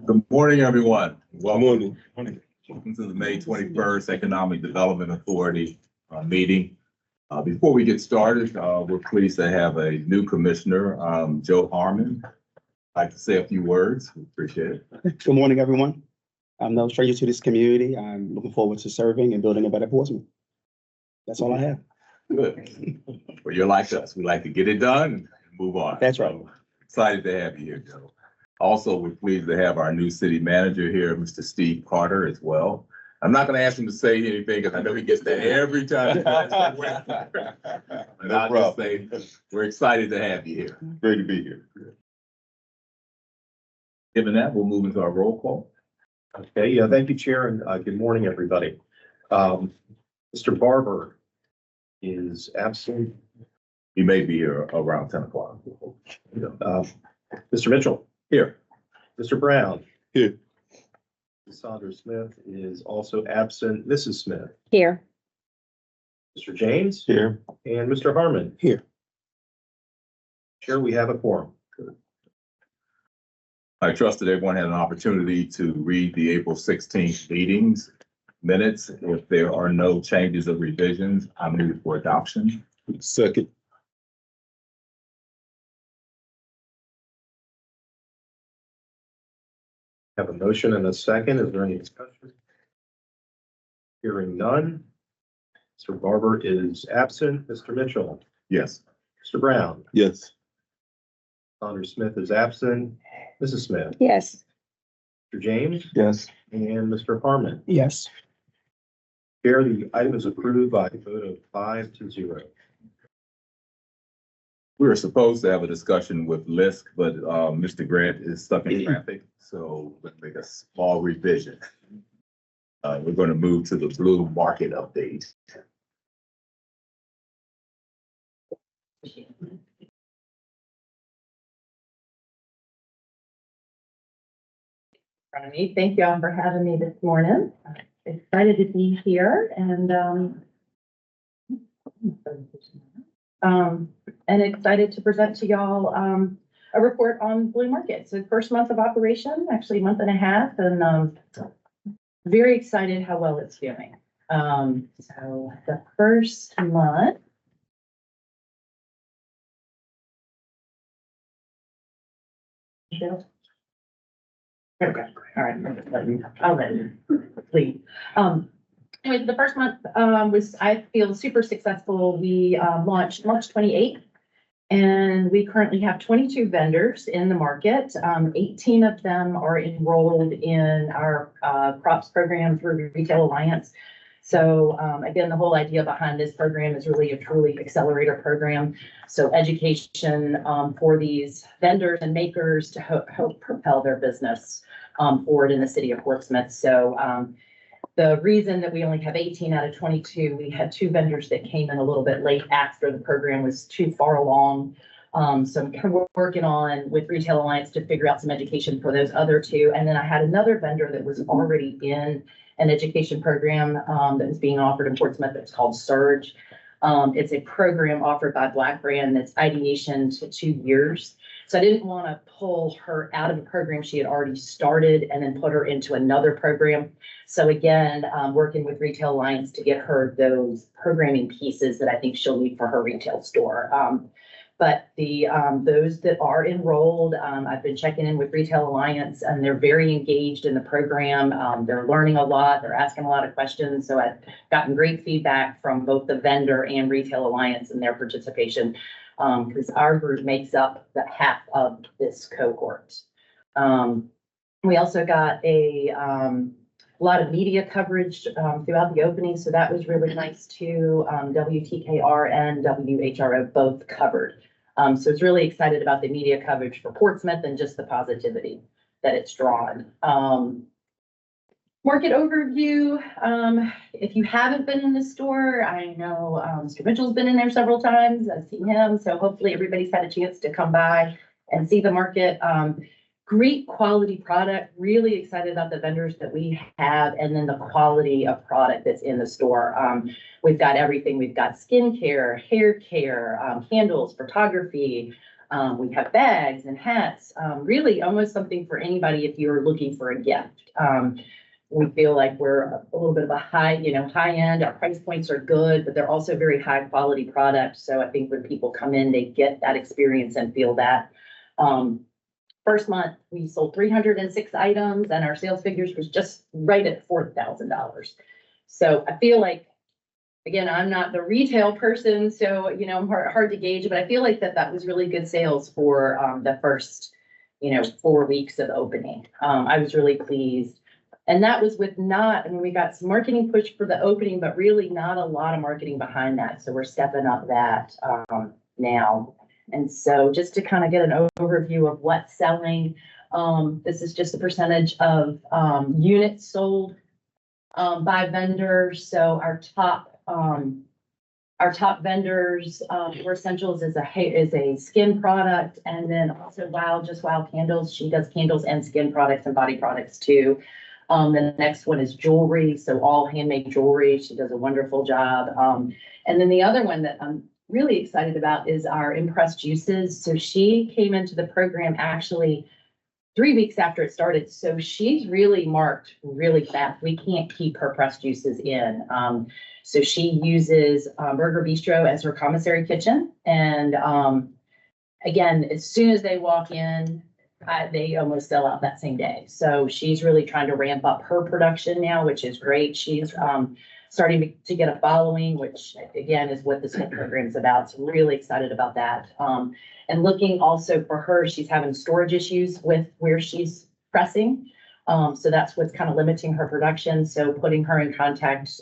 Good morning, everyone. Morning. Welcome to the May 21st Economic Development Authority meeting. Before we get started, we're pleased to have a new commissioner, Joe Harmon. I'd like to say a few words. We appreciate it. Good morning, everyone. I'm no stranger to this community. I'm looking forward to serving and building a better Portsmouth. That's all I have. Good. Well, you're like us. We like to get it done and move on. That's right. So, excited to have you here, Joe. Also, we're pleased to have our new city manager here, Mr. Steve Carter, as well. I'm not going to ask him to say anything because I know he gets that every time. And I'll just say, we're excited to have you here. Great to be here. Given that, we'll move into our roll call. Okay, yeah, thank you, Chair, and good morning, everybody. Mr. Barber is absent. He may be here around 10 o'clock. Mr. Mitchell. Here. Mr. Brown. Here. Sandra Smith is also absent. Mrs. Smith. Here. Mr. James. Here. And Mr. Harmon. Here. Chair, we have a quorum. I trust that everyone had an opportunity to read the April 16th meetings minutes. If there are no changes or revisions, I move for adoption. Second. Have a motion and a second. Is there any discussion? Hearing none. Mr. Barber is absent. Mr. Mitchell. Yes. Mr. Brown. Yes. Sandra Smith is absent. Mrs. Smith. Yes. Mr. James. Yes. And Mr. Harmon. Yes. Chair, the item is approved by a vote of 5-0. We were supposed to have a discussion with Lisk, but Mr. Grant is stuck in traffic, so let's make a small revision. We're going to move to the blue market update. Thank you all for having me this morning. Excited to be here and excited to present to y'all a report on Blue Market. So first month of operation, actually a month and a half, and very excited how well it's doing. So the first month. Okay, all right, I'll let you please. Anyway, the first month was, I feel, super successful. We launched March 28th, and we currently have 22 vendors in the market. 18 of them are enrolled in our crops program through Retail Alliance. So again, the whole idea behind this program is really a truly accelerator program. So education for these vendors and makers to help propel their business forward in the city of Portsmouth. So the reason that we only have 18 out of 22, we had 2 vendors that came in a little bit late after the program was too far along. So I'm kind of working on with Retail Alliance to figure out some education for those other 2. And then I had another vendor that was already in an education program that was being offered in Portsmouth that's called Surge. It's a program offered by Black Brand that's ideation to 2 years. So I didn't want to pull her out of a program she had already started and then put her into another program. So again, working with Retail Alliance to get her those programming pieces that I think she'll need for her retail store. But the those that are enrolled, I've been checking in with Retail Alliance, and they're very engaged in the program. They're learning a lot. They're asking a lot of questions. So I've gotten great feedback from both the vendor and Retail Alliance in their participation, because our group makes up the half of this cohort. We also got a lot of media coverage throughout the opening, so that was really nice too. WTKR and WHRO both covered. So it's really excited about the media coverage for Portsmouth and just the positivity that it's drawn. Market overview. If you haven't been in the store, I know Mr. Mitchell's been in there several times. I've seen him, so hopefully everybody's had a chance to come by and see the market. Great quality product, really excited about the vendors that we have, and then the quality of product that's in the store. We've got everything. We've got skincare, hair care, candles, photography, We have bags and hats, really almost something for anybody if you're looking for a gift. We feel like we're a little bit of a high, high end. Our price points are good, but they're also very high quality products. So I think when people come in, they get that experience and feel that. First month, we sold 306 items and our sales figures was just right at $4,000. So I feel like, again, I'm not the retail person, so, hard to gauge, but I feel like that was really good sales for the first, 4 weeks of opening. I was really pleased. And that was with we got some marketing push for the opening, but really not a lot of marketing behind that. So we're stepping up that now. And so just to kind of get an overview of what's selling, this is just a percentage of units sold by vendors. So our top vendors for essentials is a skin product, and then also Wild Candles. She does candles and skin products and body products too. The next one is jewelry, so all handmade jewelry. She does a wonderful job. And then the other one that I'm really excited about is our impressed juices. So she came into the program actually 3 weeks after it started. So she's really marked really fast. We can't keep her pressed juices in. So she uses Burger Bistro as her commissary kitchen. And again, as soon as they walk in, they almost sell out that same day. So she's really trying to ramp up her production now, which is great. She's starting to get a following, which again is what this whole program is about. So really excited about that. And looking also for her, she's having storage issues with where she's pressing. So that's what's kind of limiting her production. So putting her in contact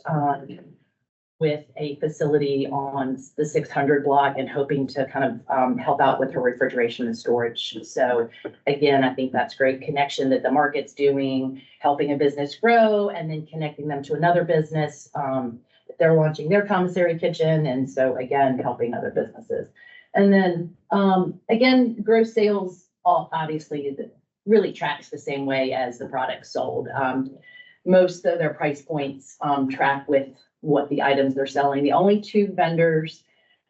with a facility on the 600 block and hoping to kind of help out with her refrigeration and storage. So again, I think that's great connection that the market's doing, helping a business grow and then connecting them to another business. They're launching their commissary kitchen. And so again, helping other businesses. And then again, gross sales obviously really tracks the same way as the products sold. Most of their price points track with what the items they're selling. The only 2 vendors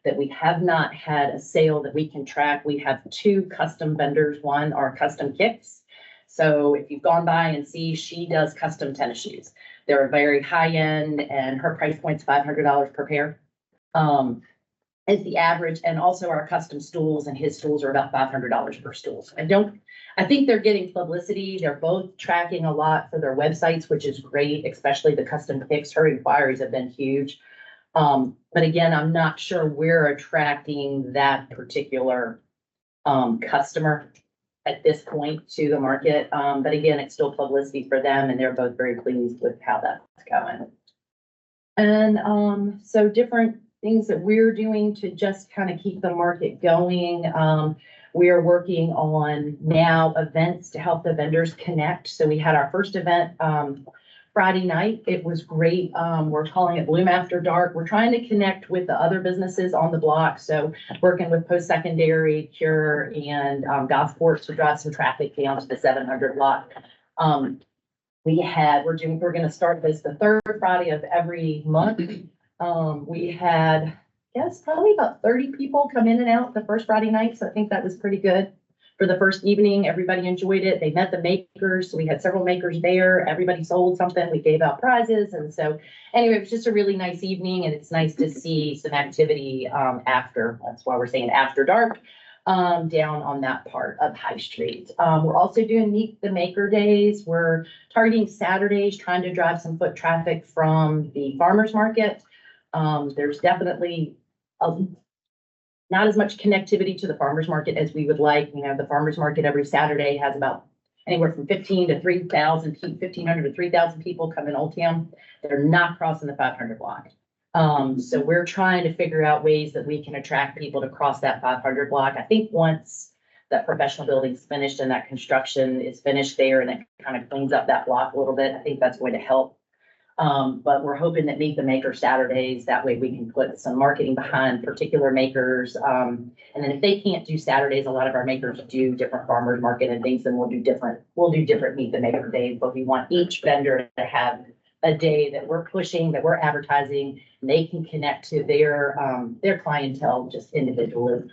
that we have not had a sale that we can track, we have 2 custom vendors. One are custom kicks. So if you've gone by and see, she does custom tennis shoes. They're very high end and her price point's $500 per pair. Is the average, and also our custom stools, and his stools are about $500 per stool. So I think they're getting publicity. They're both tracking a lot for their websites, which is great, especially the custom picks. Her inquiries have been huge. But again, I'm not sure we're attracting that particular customer at this point to the market. But again, it's still publicity for them, and they're both very pleased with how that's going. And so different things that we're doing to just kind of keep the market going. We are working on now events to help the vendors connect. So we had our first event Friday night. It was great. We're calling it Bloom After Dark. We're trying to connect with the other businesses on the block. So working with post-secondary, Cure, and Gosport to drive some traffic down to the 700 block. We're going to start this the 3rd Friday of every month. We had, probably about 30 people come in and out the first Friday night. So I think that was pretty good for the first evening. Everybody enjoyed it. They met the makers. So we had several makers there. Everybody sold something. We gave out prizes. And so anyway, it was just a really nice evening, and it's nice to see some activity after. That's why we're saying after dark down on that part of High Street. We're also doing Meet the Maker Days. We're targeting Saturdays, trying to drive some foot traffic from the farmers market. There's definitely not as much connectivity to the farmers market as we would like. The farmers market every Saturday has about anywhere from 1,500 to 3,000 people come in Old Town. They're not crossing the 500 block. So we're trying to figure out ways that we can attract people to cross that 500 block. I think once that professional building's finished and that construction is finished there and it kind of cleans up that block a little bit, I think that's going to help. But we're hoping that Meet the Maker Saturdays, that way we can put some marketing behind particular makers. And then if they can't do Saturdays, a lot of our makers do different farmers market and things, and we'll do different Meet the Maker days, but we want each vendor to have a day that we're pushing, that we're advertising, and they can connect to their clientele just individually.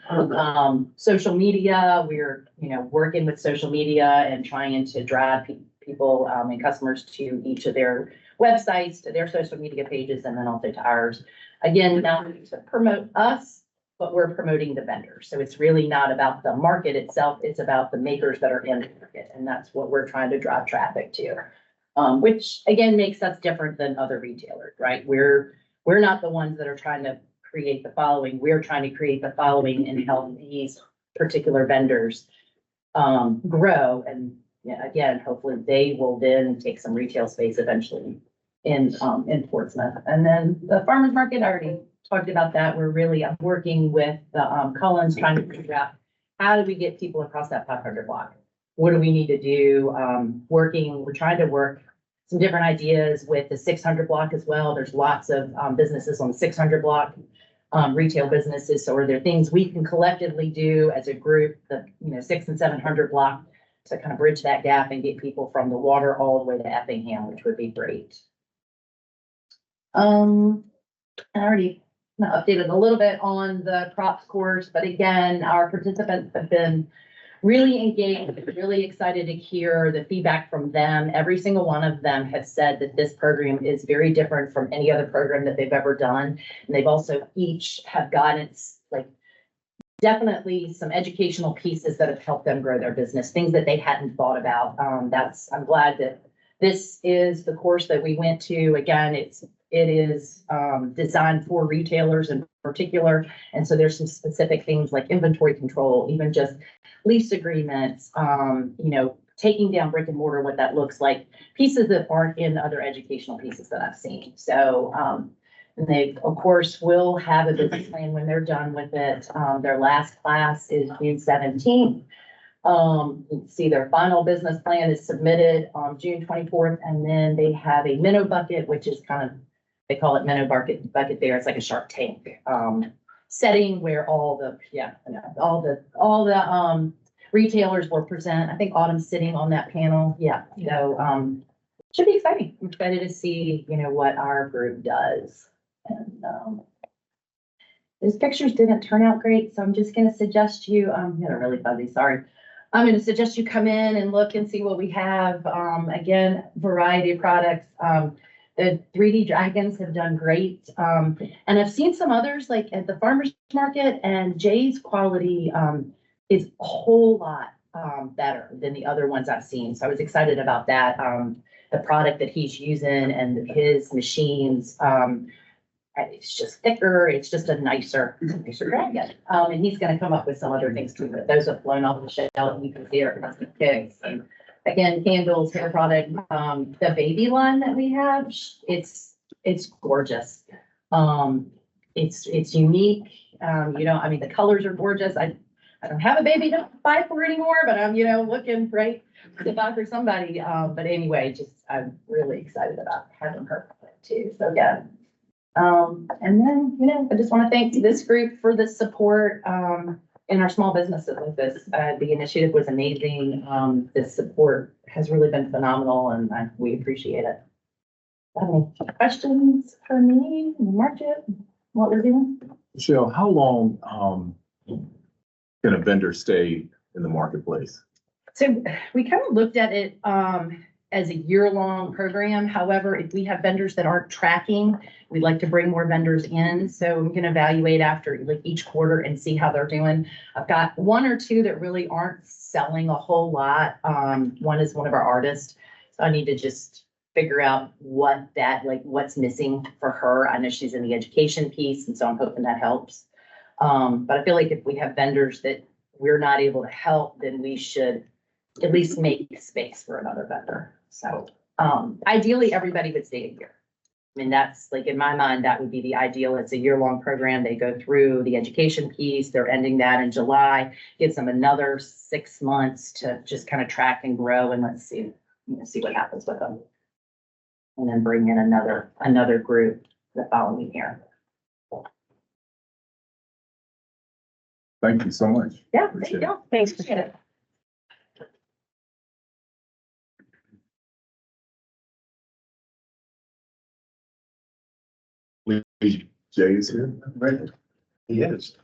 Social media, we're, working with social media and trying to drive people, and customers to each of their websites, to their social media pages, and then also to ours. Again, not to promote us, but we're promoting the vendors. So it's really not about the market itself, it's about the makers that are in the market, and that's what we're trying to drive traffic to. Which again, makes us different than other retailers, right? We're not the ones that are trying to create the following. We're trying to create the following and help these particular vendors grow. And again, hopefully they will then take some retail space eventually in Portsmouth. And then the farmers market, I already talked about that. We're really working with the Cullens, trying to figure out how do we get people across that 500 block? What do we need to do? We're trying to work some different ideas with the 600 block as well. There's lots of businesses on the 600 block, retail businesses. So are there things we can collectively do as a group, the 600 and 700 block, to kind of bridge that gap and get people from the water all the way to Effingham, which would be great. I already updated a little bit on the crops course, but again, our participants have been really engaged, really excited to hear the feedback from them. Every single one of them has said that this program is very different from any other program that they've ever done. And they've also each have gotten definitely some educational pieces that have helped them grow their business, things that they hadn't thought about. I'm glad that this is the course that we went to. Again, it is designed for retailers in particular. And so there's some specific things like inventory control, even just lease agreements, taking down brick and mortar, what that looks like, pieces that aren't in other educational pieces that I've seen. So, and they, of course, will have a business plan when they're done with it. Their last class is June 17th. You can see their final business plan is submitted on June 24th, and then they have a minnow bucket, which is they call it minnow bucket there. It's like a Shark Tank setting where all the retailers will present. I think Autumn's sitting on that panel. Yeah, so should be exciting. I'm excited to see what our group does. And those pictures didn't turn out great, so I'm just going to suggest you. They're really fuzzy. Sorry. I'm going to suggest you come in and look and see what we have. Again, variety of products. The 3D dragons have done great. And I've seen some others like at the farmer's market, and Jay's quality is a whole lot better than the other ones I've seen. So I was excited about that. The product that he's using and his machines, it's just thicker. It's just a nicer dragon. And he's going to come up with some other things too, but those have flown off the shelf. You can see our custom kicks. And again, candles, hair product, the baby line that we have, it's gorgeous. It's unique. The colors are gorgeous. I don't have a baby to buy for anymore, but I'm, looking right to buy for somebody. But anyway, I'm really excited about having her too. So yeah. And then, I just want to thank this group for the support, in our small businesses like this. The initiative was amazing. The support has really been phenomenal, and we appreciate it. Any questions for me, market, what we're doing? Michelle, how long can a vendor stay in the marketplace? So we kind of looked at it as a year-long program. However, if we have vendors that aren't tracking, we'd like to bring more vendors in. So we can evaluate after each quarter and see how they're doing. I've got one or two that really aren't selling a whole lot. One is one of our artists. So I need to just figure out what's missing for her. I know she's in the education piece, and so I'm hoping that helps. But I feel like if we have vendors that we're not able to help, then we should at least make space for another vendor. So ideally, everybody would stay a year. I mean, that's in my mind, that would be the ideal. It's a year-long program. They go through the education piece. They're ending that in July. Gives them another 6 months to just kind of track and grow, and let's see what happens with them. And then bring in another group the following year. Thank you so much. Yeah, Appreciate thank you. Thanks. Appreciate it. Jay is here, right? He is.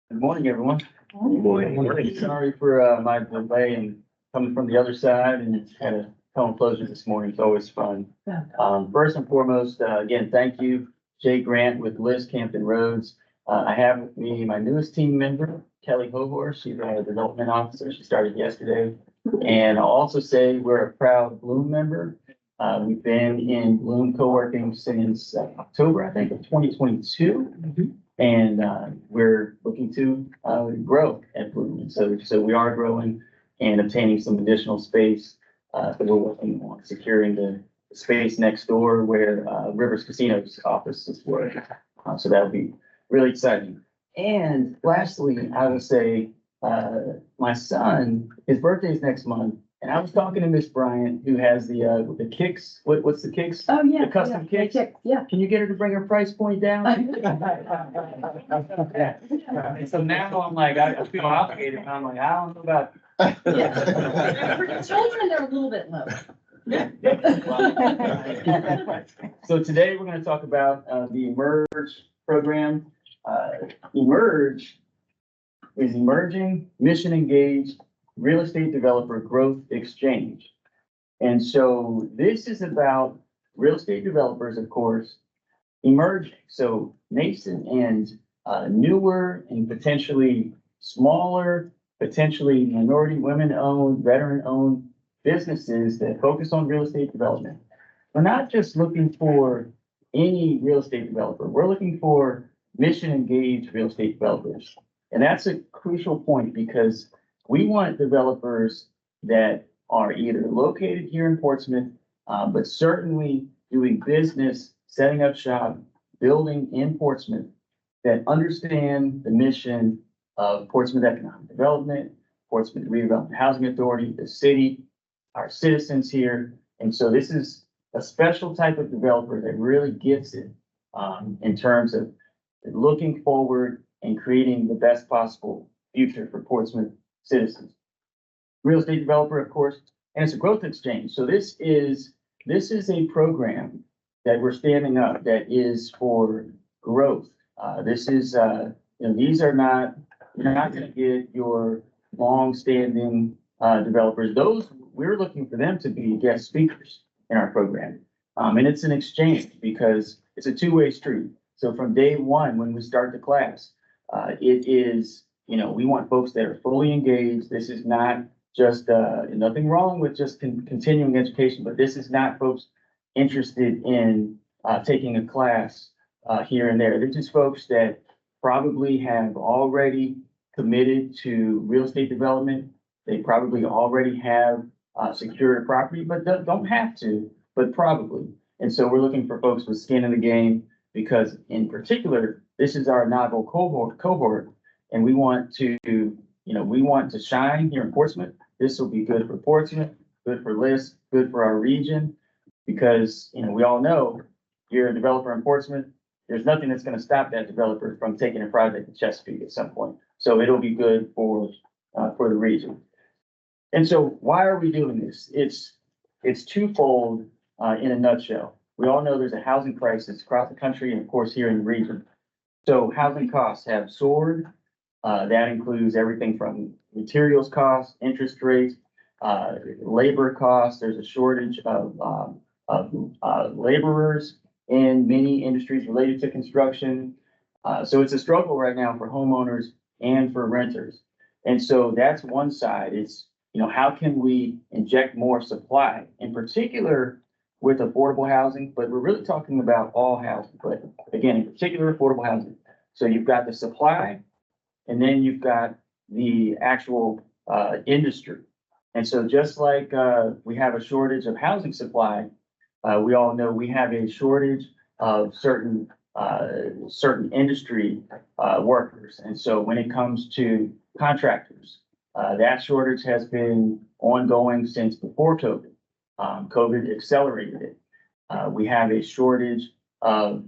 Good morning, everyone. Morning. Sorry for my delay and coming from the other side and had a phone closure this morning. It's always fun. First and foremost, again, thank you, Jay Grant with Liz Campton Roads. I have with me my newest team member, Kelly Hohor. She's our development officer. She started yesterday. And I'll also say we're a proud Bloom member. We've been in Bloom co-working since October, I think, of 2022. And we're looking to grow at Bloom. And so we are growing and obtaining some additional space. So we're working on securing the space next door where Rivers Casino's offices were. So that'll be really exciting. And lastly, I will say, my son, his birthday is next month. And I was talking to Miss Bryant, who has the kicks. What's the kicks? Oh, yeah. The custom yeah, kicks? Yeah. Can you get her to bring her price point down? And so now I'm like, I feel obligated. And I'm like, I don't know about. Yeah. For the children, they're a little bit low. So today we're gonna talk about the Emerge program. Emerge is Emerging Mission Engaged Real Estate Developer Growth Exchange. And so this is about real estate developers, of course, emerging. So nascent and newer and potentially smaller, potentially minority, women-owned, veteran-owned businesses that focus on real estate development. We're not just looking for any real estate developer. We're looking for mission-engaged real estate developers. And that's a crucial point because we want developers that are either located here in Portsmouth, but certainly doing business, setting up shop, building in Portsmouth that understand the mission of Portsmouth Economic Development, Portsmouth Redevelopment Housing Authority, the city, our citizens here. And so this is a special type of developer that really gets it in terms of looking forward and creating the best possible future for Portsmouth citizens. Real estate developer, of course, and it's a growth exchange. So this is a program that we're standing up that is for growth. This is, these are not, you're not going to get your long-standing developers. Those, we're looking for them to be guest speakers in our program. And it's an exchange because it's a two-way street. So from day one, when we start the class, it is, we want folks that are fully engaged. This is not just, nothing wrong with just continuing education, but this is not folks interested in taking a class here and there. This is folks that probably have already committed to real estate development. They probably already have secured a property, but don't have to, but probably. And so we're looking for folks with skin in the game because in particular, this is our novel cohort, and we want to, we want to shine here in Portsmouth. This will be good for Portsmouth, good for Liz, good for our region, because, we all know you're a developer in Portsmouth. There's nothing that's going to stop that developer from taking a project in Chesapeake at some point. So it'll be good for the region. And so why are we doing this? It's twofold in a nutshell. We all know there's a housing crisis across the country and of course here in the region. So housing costs have soared. That includes everything from materials costs, interest rates, labor costs. There's a shortage of laborers in many industries related to construction. So it's a struggle right now for homeowners and for renters. And so that's one side. It's, how can we inject more supply, in particular with affordable housing, but we're really talking about all housing, but again, in particular, affordable housing. So you've got the supply, and then you've got the actual industry. And so just like we have a shortage of housing supply, we all know we have a shortage of certain industry workers. And so when it comes to contractors, that shortage has been ongoing since before COVID. COVID accelerated it. We have a shortage of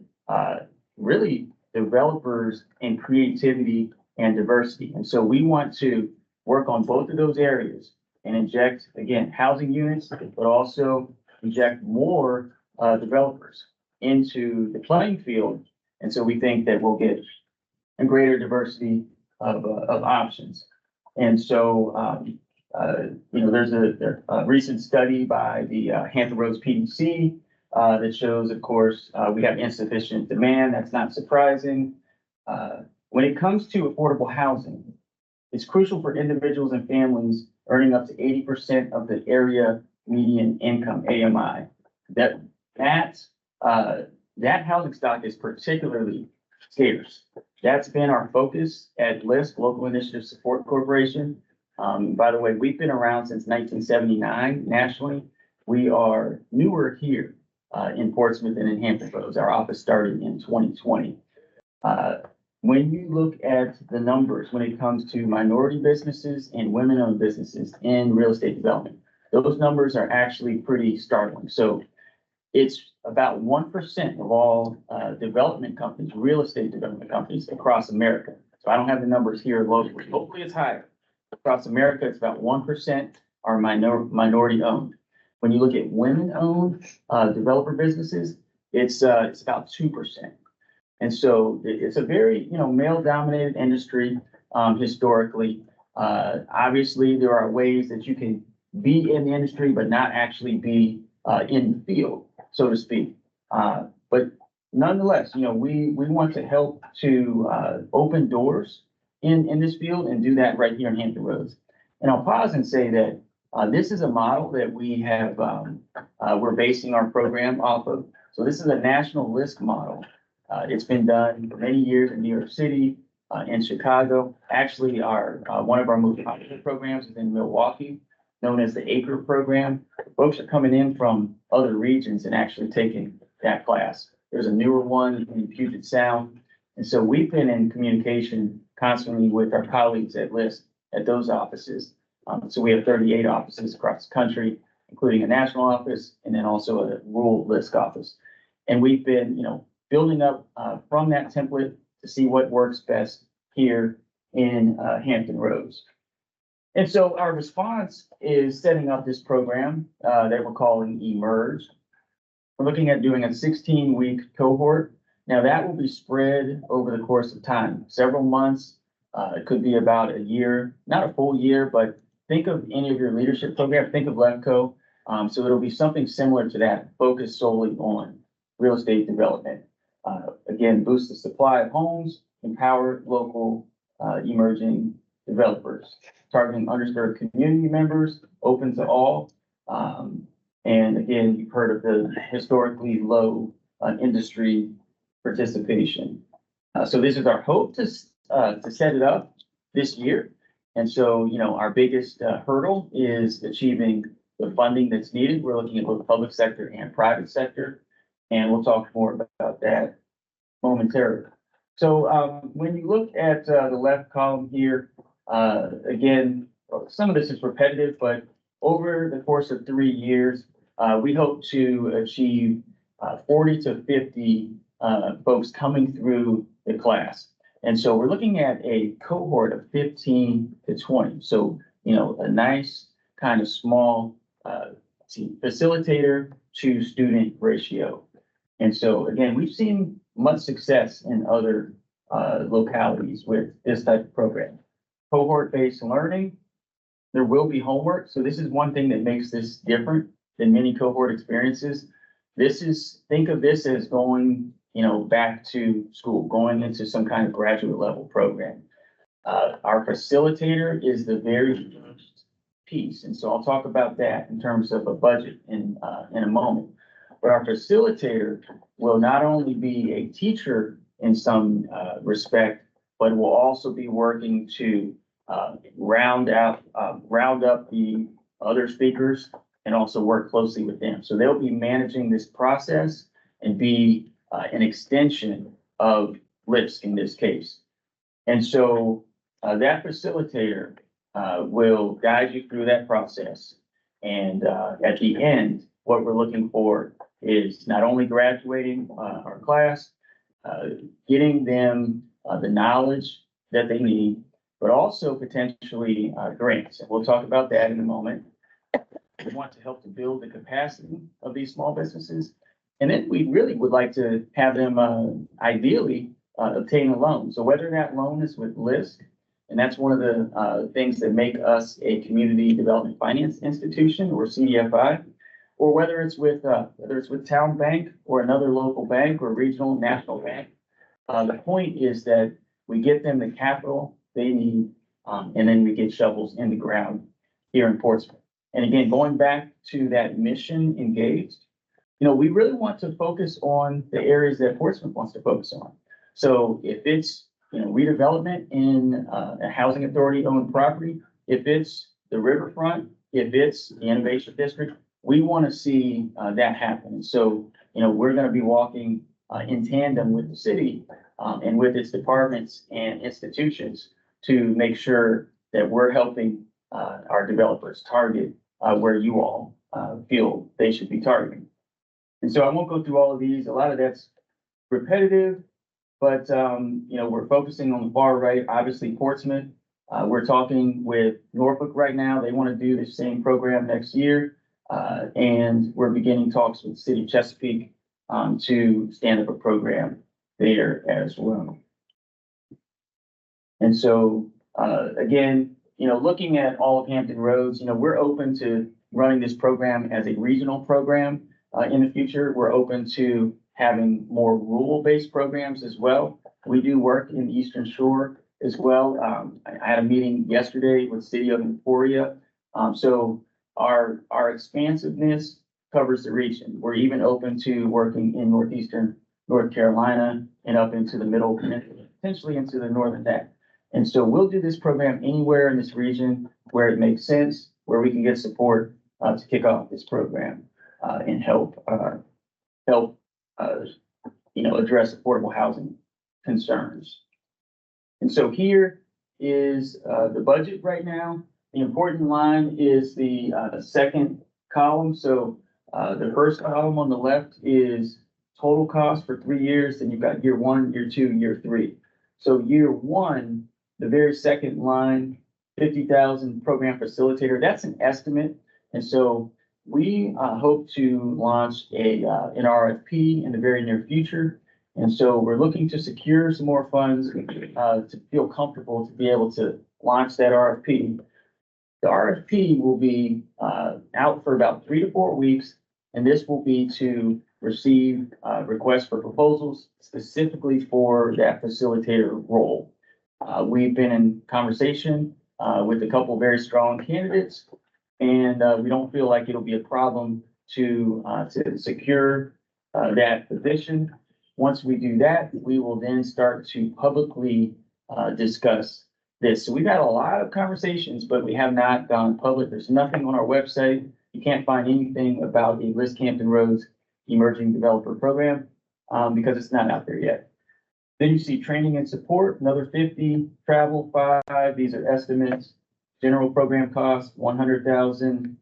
really developers and creativity and diversity. And so we want to work on both of those areas and inject, again, housing units, but also inject more developers into the playing field. And so we think that we'll get a greater diversity of options. And so, there's a recent study by the Hampton Roads PDC that shows, of course, we have insufficient demand. That's not surprising. When it comes to affordable housing, it's crucial for individuals and families earning up to 80% of the area median income, AMI. That housing stock is particularly scarce. That's been our focus at LISC, Local Initiative Support Corporation. By the way, we've been around since 1979 nationally. We are newer here in Portsmouth and in Hampton Roads. Our office started in 2020. When you look at the numbers, when it comes to minority businesses and women-owned businesses in real estate development, those numbers are actually pretty startling. So it's about 1% of all development companies, real estate development companies across America. So I don't have the numbers here locally. Hopefully it's higher. Across America, it's about 1% are minority owned. When you look at women-owned developer businesses, it's about 2%. And so it's a very, male-dominated industry historically. Obviously, there are ways that you can be in the industry, but not actually be in the field, so to speak. But nonetheless, we want to help to open doors in this field and do that right here in Hampton Roads. And I'll pause and say that this is a model that we have, we're basing our program off of. So this is a national LISC model. It's been done for many years in New York City, in Chicago. Actually, one of our most popular programs is in Milwaukee, known as the ACRE program. Folks are coming in from other regions and actually taking that class. There's a newer one in Puget Sound. And so we've been in communication constantly with our colleagues at LISC at those offices. So we have 38 offices across the country, including a national office and then also a rural LISC office. And we've been, building up from that template to see what works best here in Hampton Roads. And so our response is setting up this program that we're calling Emerge. We're looking at doing a 16-week cohort. Now that will be spread over the course of time, several months. It could be about a year, not a full year, but think of any of your leadership programs, think of LEFCO. So it'll be something similar to that, focused solely on real estate development. Again, boost the supply of homes, empower local emerging developers, targeting underserved community members, open to all. And again, you've heard of the historically low industry participation. So this is our hope to set it up this year. And so, our biggest hurdle is achieving the funding that's needed. We're looking at both public sector and private sector. And we'll talk more about that momentarily. So when you look at the left column here, again, some of this is repetitive, but over the course of 3 years, we hope to achieve 40 to 50 folks coming through the class. And so we're looking at a cohort of 15 to 20. So, a nice kind of small facilitator to student ratio. And so, again, we've seen much success in other localities with this type of program. Cohort-based learning, there will be homework. So this is one thing that makes this different than many cohort experiences. Think of this as going, back to school, going into some kind of graduate level program. Our facilitator is the very first piece. And so I'll talk about that in terms of a budget in a moment. But our facilitator will not only be a teacher in some respect, but will also be working to round up the other speakers and also work closely with them. So they'll be managing this process and be an extension of LISC in this case. And so that facilitator will guide you through that process. And at the end, what we're looking for is not only graduating our class, getting them the knowledge that they need, but also potentially grants. And we'll talk about that in a moment. We want to help to build the capacity of these small businesses. And then we really would like to have them ideally obtain a loan. So whether that loan is with LISC, and that's one of the things that make us a community development finance institution, or CDFI, or whether it's with Town Bank or another local bank or regional national bank. The point is that we get them the capital they need, and then we get shovels in the ground here in Portsmouth. And again, going back to that mission engaged, we really want to focus on the areas that Portsmouth wants to focus on. So if it's, redevelopment in a housing authority owned property, if it's the riverfront, if it's the innovation district, we want to see that happen. And so, we're going to be walking in tandem with the city and with its departments and institutions to make sure that we're helping our developers target where you all feel they should be targeting. And so I won't go through all of these. A lot of that's repetitive, but, we're focusing on the far right, obviously Portsmouth. We're talking with Norfolk right now. They want to do the same program next year. And we're beginning talks with the City of Chesapeake to stand up a program there as well. And so, again, looking at all of Hampton Roads, we're open to running this program as a regional program. In the future, we're open to having more rural-based programs as well. We do work in the Eastern Shore as well. I had a meeting yesterday with City of Emporia. So our expansiveness covers the region. We're even open to working in northeastern North Carolina and up into the middle peninsula, potentially into the northern neck. And so we'll do this program anywhere in this region where it makes sense, where we can get support to kick off this program and help address affordable housing concerns. And so here is the budget right now. The important line is the second column. So the first column on the left is total cost for 3 years. Then you've got year 1, year 2, year 3. So year 1, the very second line, 50,000 program facilitator, that's an estimate. And so we hope to launch an RFP in the very near future. And so we're looking to secure some more funds to feel comfortable to be able to launch that RFP. The RFP will be out for about 3 to 4 weeks, and this will be to receive requests for proposals specifically for that facilitator role. We've been in conversation with a couple of very strong candidates, and we don't feel like it'll be a problem to secure that position. Once we do that, we will then start to publicly discuss this. So we've had a lot of conversations, but we have not gone public. There's nothing on our website. You can't find anything about the LISC Hampton Roads Emerging Developer Program because it's not out there yet. Then you see training and support, another 50, travel 5. These are estimates. General program cost 100,000,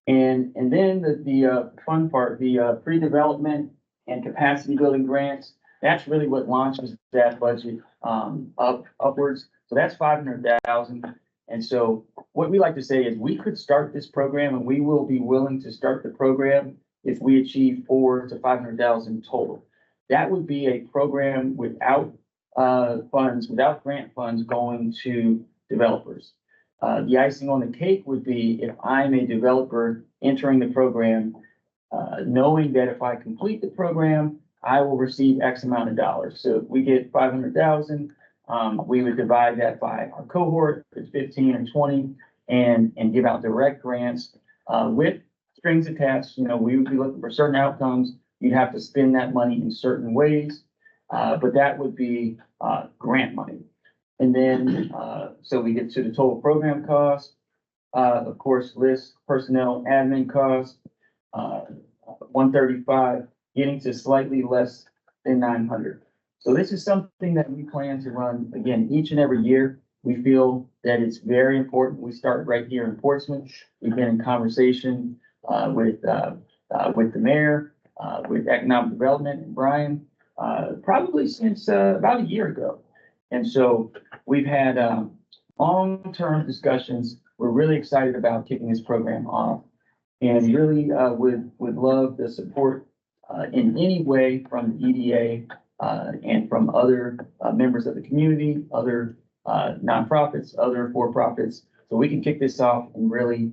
and then the fun part, the pre-development and capacity building grants. That's really what launches that budget upwards. So that's 500,000. And so what we like to say is we could start this program, and we will be willing to start the program if we achieve 400,000 to 500,000 total. That would be a program without without grant funds going to developers. The icing on the cake would be if I'm a developer entering the program, knowing that if I complete the program, I will receive X amount of dollars. So if we get 500,000, we would divide that by our cohort, if it's 15 or 20, and give out direct grants with strings attached. We would be looking for certain outcomes. You'd have to spend that money in certain ways, but that would be grant money. And then, so we get to the total program cost, of course, list personnel admin cost, 135, getting to slightly less than 900. So this is something that we plan to run again each and every year. We feel that it's very important. We start right here in Portsmouth. We've been in conversation with the mayor, with economic development and Brian, probably since about a year ago. And so we've had long-term discussions. We're really excited about kicking this program off and really would love the support in any way from the EDA and from other members of the community, other nonprofits, other for-profits, so we can kick this off and really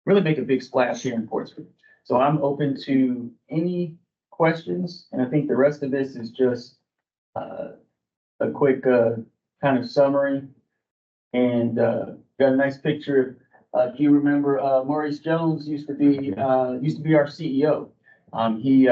make a big splash here in Portsmouth. So I'm open to any questions, and I think the rest of this is just a quick kind of summary. And got a nice picture. If you remember, Maurice Jones used to be our CEO. He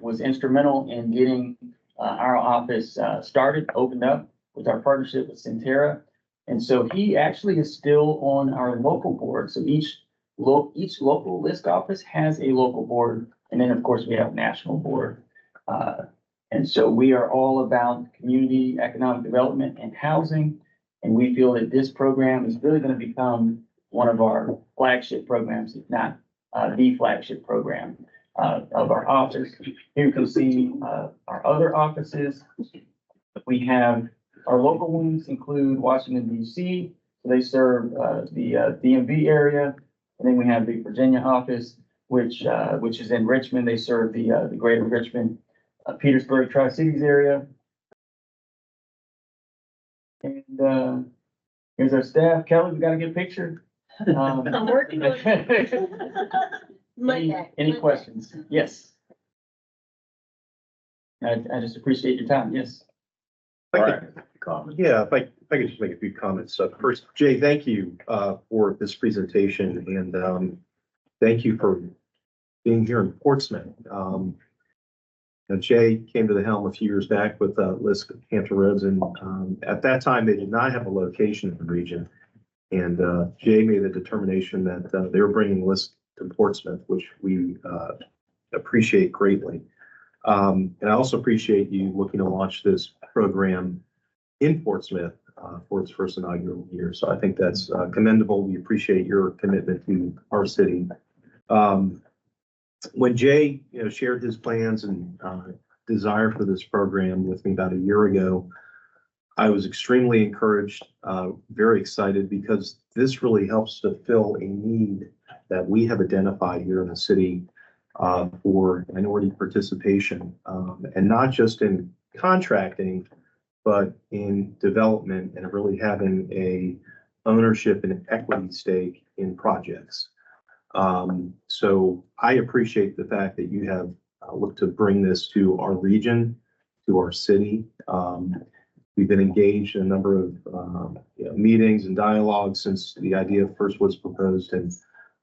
was instrumental in getting our office started, opened up with our partnership with Centera. And so he actually is still on our local board. So each local list office has a local board. And then, of course, we have a national board. And so we are all about community economic development and housing. And we feel that this program is really going to become one of our flagship programs, if not the flagship program of our office. Here you can see our other offices. We have our local ones include Washington, D.C. So they serve the DMV area. And then we have the Virginia office, which is in Richmond. They serve the greater Richmond, Petersburg, Tri-Cities area. And here's our staff. Kelly, we got a good picture. I'm working on it. Any questions? Yes. I just appreciate your time. Yes. If I All could- right. Comment. Yeah, if I could just make a few comments. First, Jay, thank you for this presentation, and thank you for being here in Portsmouth. Jay came to the helm a few years back with Lisk Hampton Roads, and at that time, they did not have a location in the region. And Jay made the determination that they were bringing Lisk to Portsmouth, which we appreciate greatly. And I also appreciate you looking to launch this program in Portsmouth for its first inaugural year. So I think that's commendable. We appreciate your commitment to our city. When Jay, shared his plans and desire for this program with me about a year ago, I was extremely encouraged, very excited, because this really helps to fill a need that we have identified here in the city for minority participation, and not just in contracting, but in development and really having a ownership and equity stake in projects. So I appreciate the fact that you have looked to bring this to our region, to our city. We've been engaged in a number of meetings and dialogues since the idea first was proposed. And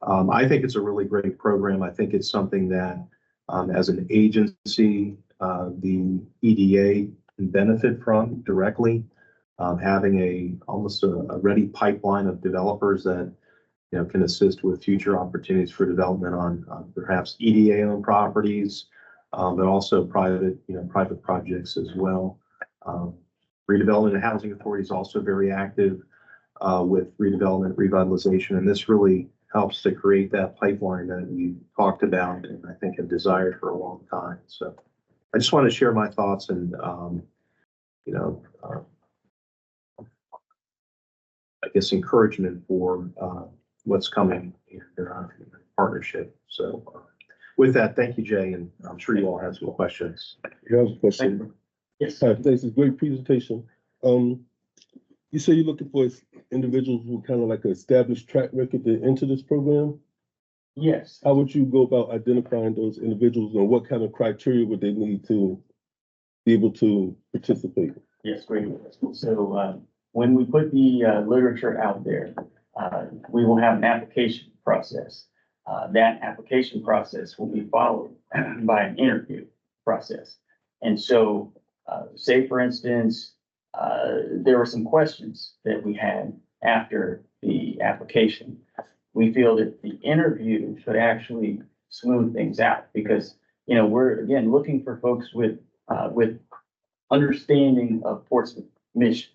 I think it's a really great program. I think it's something that as an agency, the EDA can benefit from directly, having almost a ready pipeline of developers that can assist with future opportunities for development on perhaps EDA-owned properties, but also private projects as well. Redevelopment and Housing Authority is also very active with redevelopment, revitalization, and this really helps to create that pipeline that we talked about and I think have desired for a long time. So I just want to share my thoughts and, I guess encouragement for what's coming in partnership. So with that, thank you, Jay, and I'm sure you all have some questions. I have a question. Yes. Hi, thanks. It's a great presentation. You say you're looking for individuals with kind of like an established track record to enter this program. Yes. How would you go about identifying those individuals, and what kind of criteria would they need to be able to participate? Yes, great. So when we put the literature out there, we will have an application process. That application process will be followed by an interview process. And so, say for instance, there were some questions that we had after the application. We feel that the interview should actually smooth things out because, we're again looking for folks with understanding of Portsmouth mission.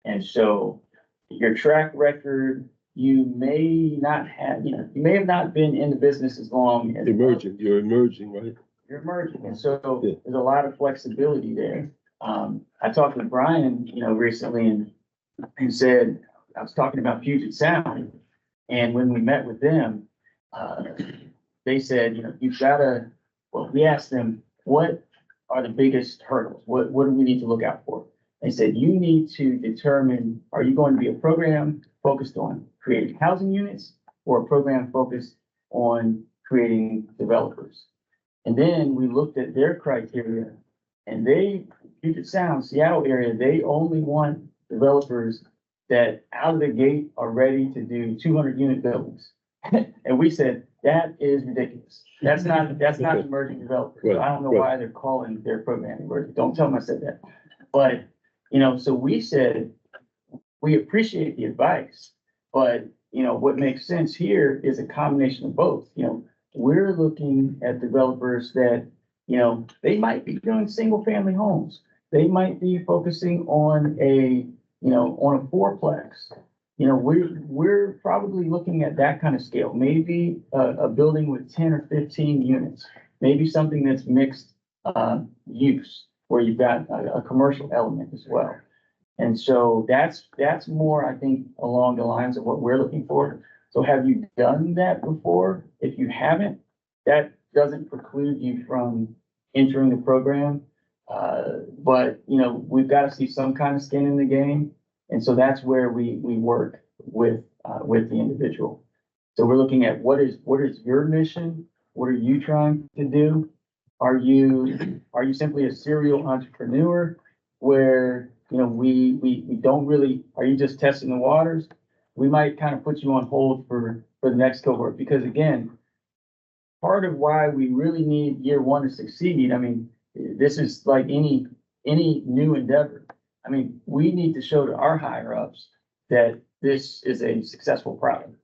And so your track record, you may not have, you may have not been in the business as long as. You're emerging, right? you're emerging. And so Yeah. there's a lot of flexibility there. I talked with Brian, recently and said, I was talking about Puget Sound. And when we met with them, they said, you've gotta, well, we asked them, what are the biggest hurdles? What do we need to look out for? They said, you need to determine, are you going to be a program focused on creating housing units or a program focused on creating developers? And then we looked at their criteria and Puget Sound, Seattle area, they only want developers that out of the gate are ready to do 200-unit buildings. And we said, that is ridiculous. That's not emerging developers. So I don't know why they're calling their program emerging. Don't tell them I said that. But, so we said, we appreciate the advice, but, what makes sense here is a combination of both. We're looking at developers that, they might be doing single-family homes. They might be focusing on on a fourplex. We're probably looking at that kind of scale, maybe a building with 10 or 15 units, maybe something that's mixed use, where you've got a commercial element as well. And so that's more, I think, along the lines of what we're looking for. So have you done that before? If you haven't, that doesn't preclude you from entering the program. But we've got to see some kind of skin in the game. And so that's where we work with the individual. So we're looking at what is your mission? What are you trying to do? Are you simply a serial entrepreneur where, we don't really, are you just testing the waters? We might kind of put you on hold for the next cohort, because again, part of why we really need year one to succeed, this is like any new endeavor. We need to show to our higher ups that this is a successful product.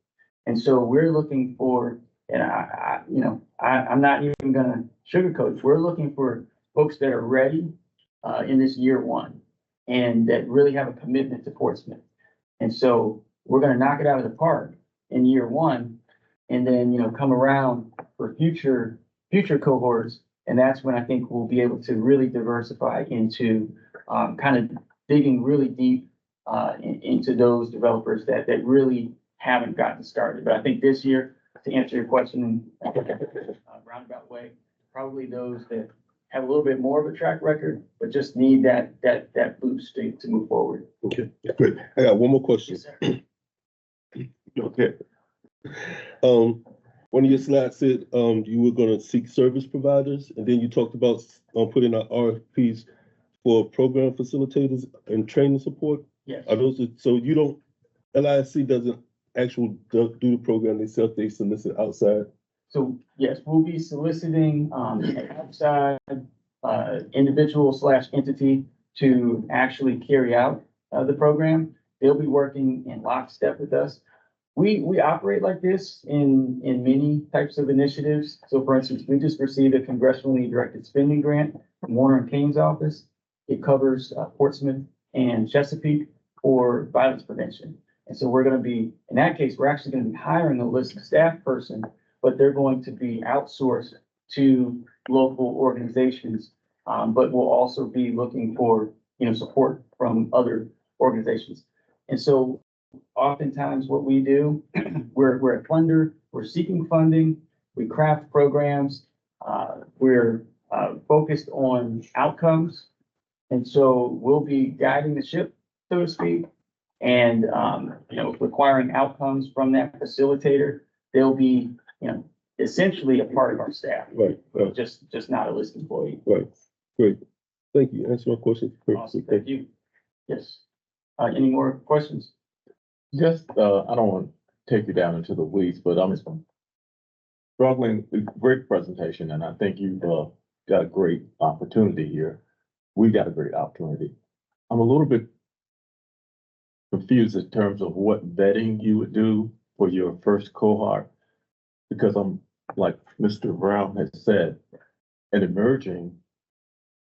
And so we're looking for, and I'm not even gonna sugarcoat, we're looking for folks that are ready in this year one and that really have a commitment to Portsmouth. And so we're gonna knock it out of the park in year one and then, come around for future cohorts. And that's when I think we'll be able to really diversify into kind of digging really deep into those developers that really haven't gotten started. But I think this year, to answer your question in a roundabout way, probably those that have a little bit more of a track record, but just need that boost to move forward. Okay, great. I got one more question. Yes, sir. Okay. One of your slides said, you were gonna seek service providers, and then you talked about, putting out RFPs for program facilitators and training support. Yes. Are those, so you don't, LISC doesn't do the program themselves, they solicit outside? So yes, we'll be soliciting outside individual / entity to actually carry out the program. They'll be working in lockstep with us. We operate like this in many types of initiatives. So for instance, we just received a congressionally directed spending grant from Warner and Kane's office. It covers Portsmouth and Chesapeake for violence prevention. And so we're going to be, in that case, we're actually going to be hiring a list staff person, but they're going to be outsourced to local organizations. But we'll also be looking for, support from other organizations. And so oftentimes what we do, we're a funder, we're seeking funding, we craft programs, we're focused on outcomes. And so we'll be guiding the ship, so to speak, and, requiring outcomes from that facilitator. They'll be, essentially a part of our staff. Right. Just not a list employee. Right, great. Thank you. Answer my question. Awesome, thank you. Yes. Any more questions? Just, I don't want to take you down into the weeds, but I'm struggling, great presentation, and I think you've got a great opportunity here. We got a great opportunity. I'm a little bit confused in terms of what vetting you would do for your first cohort, because I'm, like Mr. Brown has said, in emerging,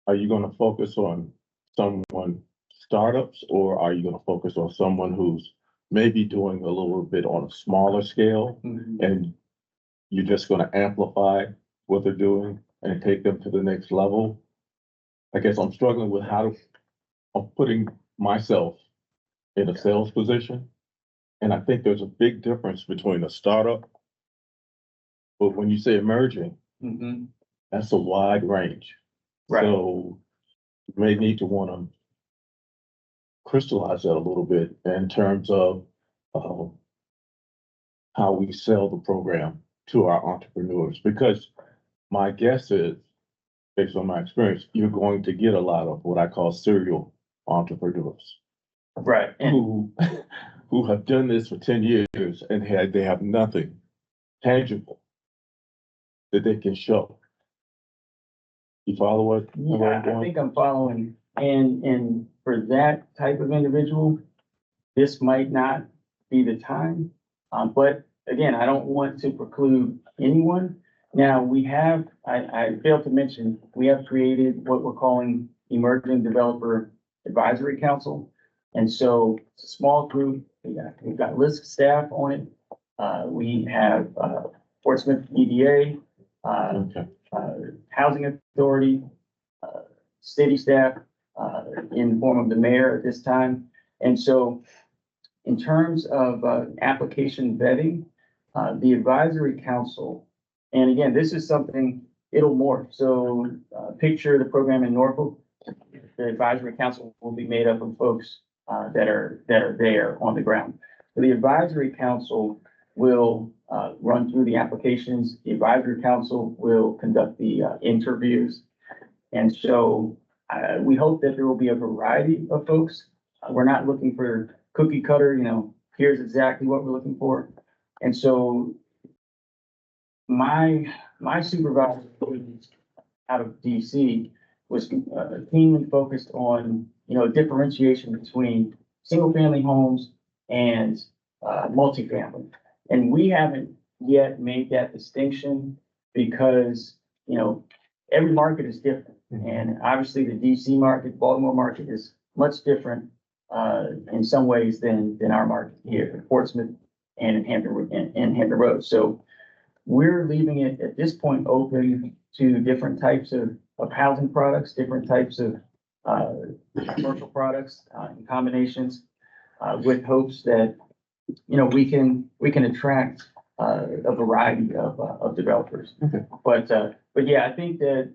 are you going to focus on someone startups, or are you going to focus on someone who's maybe doing a little bit on a smaller scale, and you're just going to amplify what they're doing? and take them to the next level. I guess I'm struggling with I'm putting myself in a sales position. And I think there's a big difference between a startup. But when you say emerging, Mm-hmm. that's a wide range. Right. So you may need to want to crystallize that a little bit in terms of uh, how we sell the program to our entrepreneurs. Because my guess is, based on my experience, you're going to get a lot of what I call serial entrepreneurs Right. And who have done this for 10 years and they have nothing tangible that they can show. You follow what? where I'm I going? think I'm following, and for that type of individual, this might not be the time. But again, I don't want to preclude anyone. Now, I failed to mention, we have created what we're calling Emerging Developer Advisory Council. And so it's a small group, we've got LISC staff on it. We have, Portsmouth EDA, Okay. Housing Authority, city staff, in the form of the mayor at this time. And so in terms of, application vetting, the advisory council, and again, this is something, it'll morph. So, picture the program in Norfolk. The advisory council will be made up of folks, that are there on the ground. So the advisory council will, run through the applications. The advisory council will conduct the, interviews. And so, we hope that there will be a variety of folks. We're not looking for cookie cutter, here's exactly what we're looking for. And so my supervisor out of DC was keenly focused on, differentiation between single family homes and multifamily. And we haven't yet made that distinction because, every market is different. And obviously the DC market, Baltimore market is much different in some ways than our market here in Portsmouth and in Hampton Roads. So we're leaving it at this point open to different types of housing products, different types of commercial products and combinations with hopes that, we can attract a variety of developers. Okay. But yeah, I think that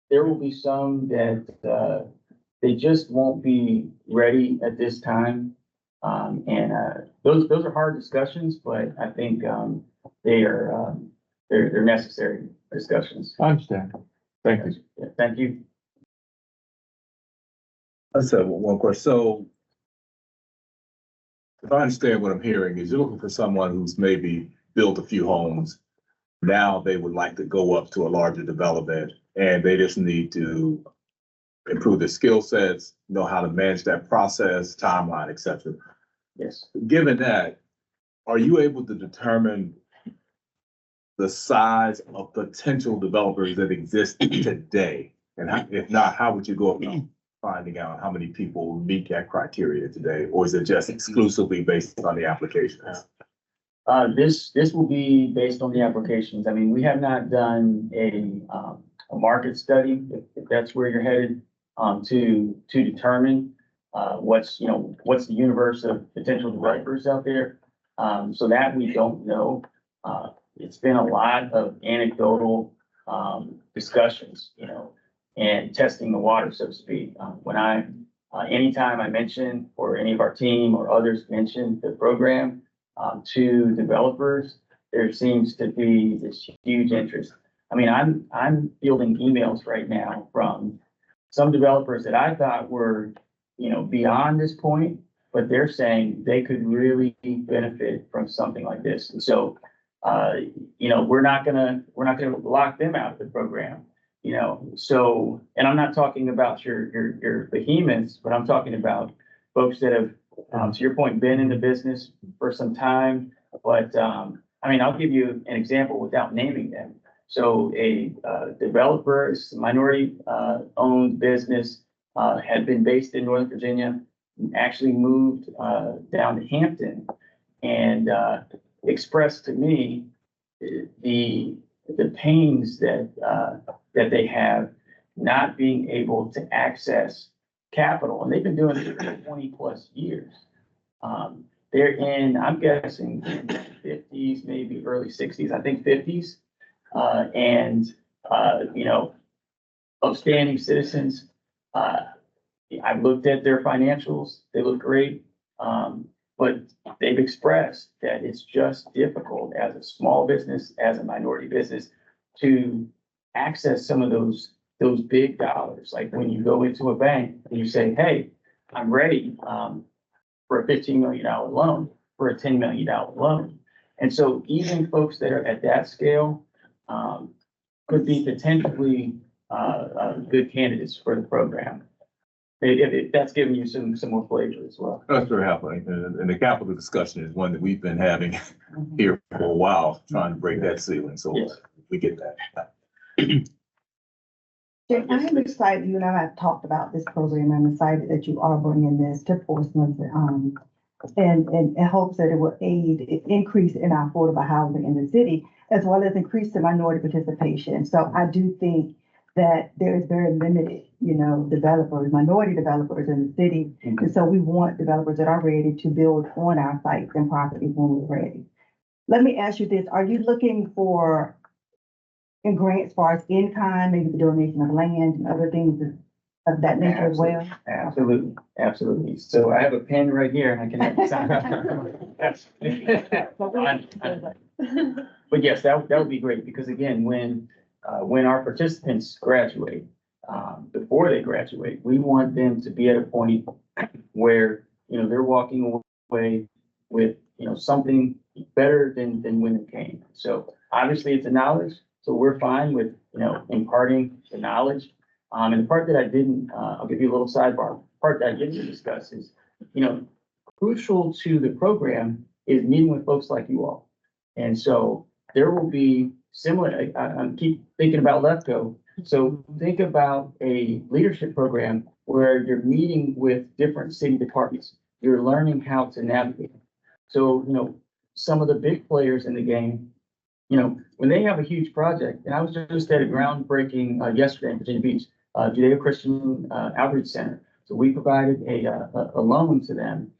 there will be some that they just won't be ready at this time. Those are hard discussions, but I think they're necessary discussions. I understand. Thank you. Yeah, thank you. I just have one question. So if I understand what I'm hearing, is you're looking for someone who's maybe built a few homes. Now they would like to go up to a larger development and they just need to improve their skill sets, know how to manage that process, timeline, et cetera. Yes. Given that, are you able to determine the size of potential developers that exist today? And if not, how would you go about finding out how many people meet that criteria today? Or is it just exclusively based on the applications? This will be based on the applications. I mean, we have not done a market study, if that's where you're headed, to determine what's the universe of potential developers out there. So that we don't know. It's been a lot of anecdotal discussions, and testing the water, so to speak. Anytime I mention, or any of our team or others mention the program to developers, there seems to be this huge interest. I mean, I'm fielding emails right now from some developers that I thought were, beyond this point, but they're saying they could really benefit from something like this. And so, we're not gonna lock them out of the program, So, and I'm not talking about your behemoths, but I'm talking about folks that have, to your point, been in the business for some time. But, I'll give you an example without naming them. So a developer, minority owned business, had been based in Northern Virginia, actually moved down to Hampton and expressed to me the the pains that they have not being able to access capital, and they've been doing it for 20+ years. They're in, I'm guessing, 50s, maybe early 60s, I think 50s. You know, upstanding citizens. I've looked at their financials, they look great. But they've expressed that it's just difficult as a small business, as a minority business, to access some of those big dollars. Like when you go into a bank and you say, hey, I'm ready for a $15 million loan, for a $10 million loan. And so even folks that are at that scale could be potentially good candidates for the program. If that's giving you some more flavor as well. That's very helpful. And the capital discussion is one that we've been having here for a while, trying to break that ceiling. So Yes. we get that. Jay, I am excited, you and I have talked about this program, I'm excited that you are bringing this to Portsmouth, and in hopes that it will increase in our affordable housing in the city, as well as increase the minority participation. So I do think that there is very limited, developers, minority developers in the city. And so we want developers that are ready to build on our sites and properties when we're ready. Let me ask you this, are you looking for in grants as far as in kind, maybe the donation of land and other things of that nature as well? Absolutely, absolutely. So I have a pen right here and I can have it signed. But yes, that would be great, because again, when our participants graduate, before they graduate, we want them to be at a point where, they're walking away with, something better than when they came. So obviously it's a knowledge. So we're fine with, imparting the knowledge. And the part that I didn't, I'll give you a little sidebar. Part that I didn't discuss is, crucial to the program is meeting with folks like you all. And so there will be similar, I keep thinking about LEFCO. So think about a leadership program where you're meeting with different city departments. You're learning how to navigate. So, some of the big players in the game, when they have a huge project, and I was just at a groundbreaking yesterday in Virginia Beach, Judeo-Christian Outreach Center. So we provided a loan to them,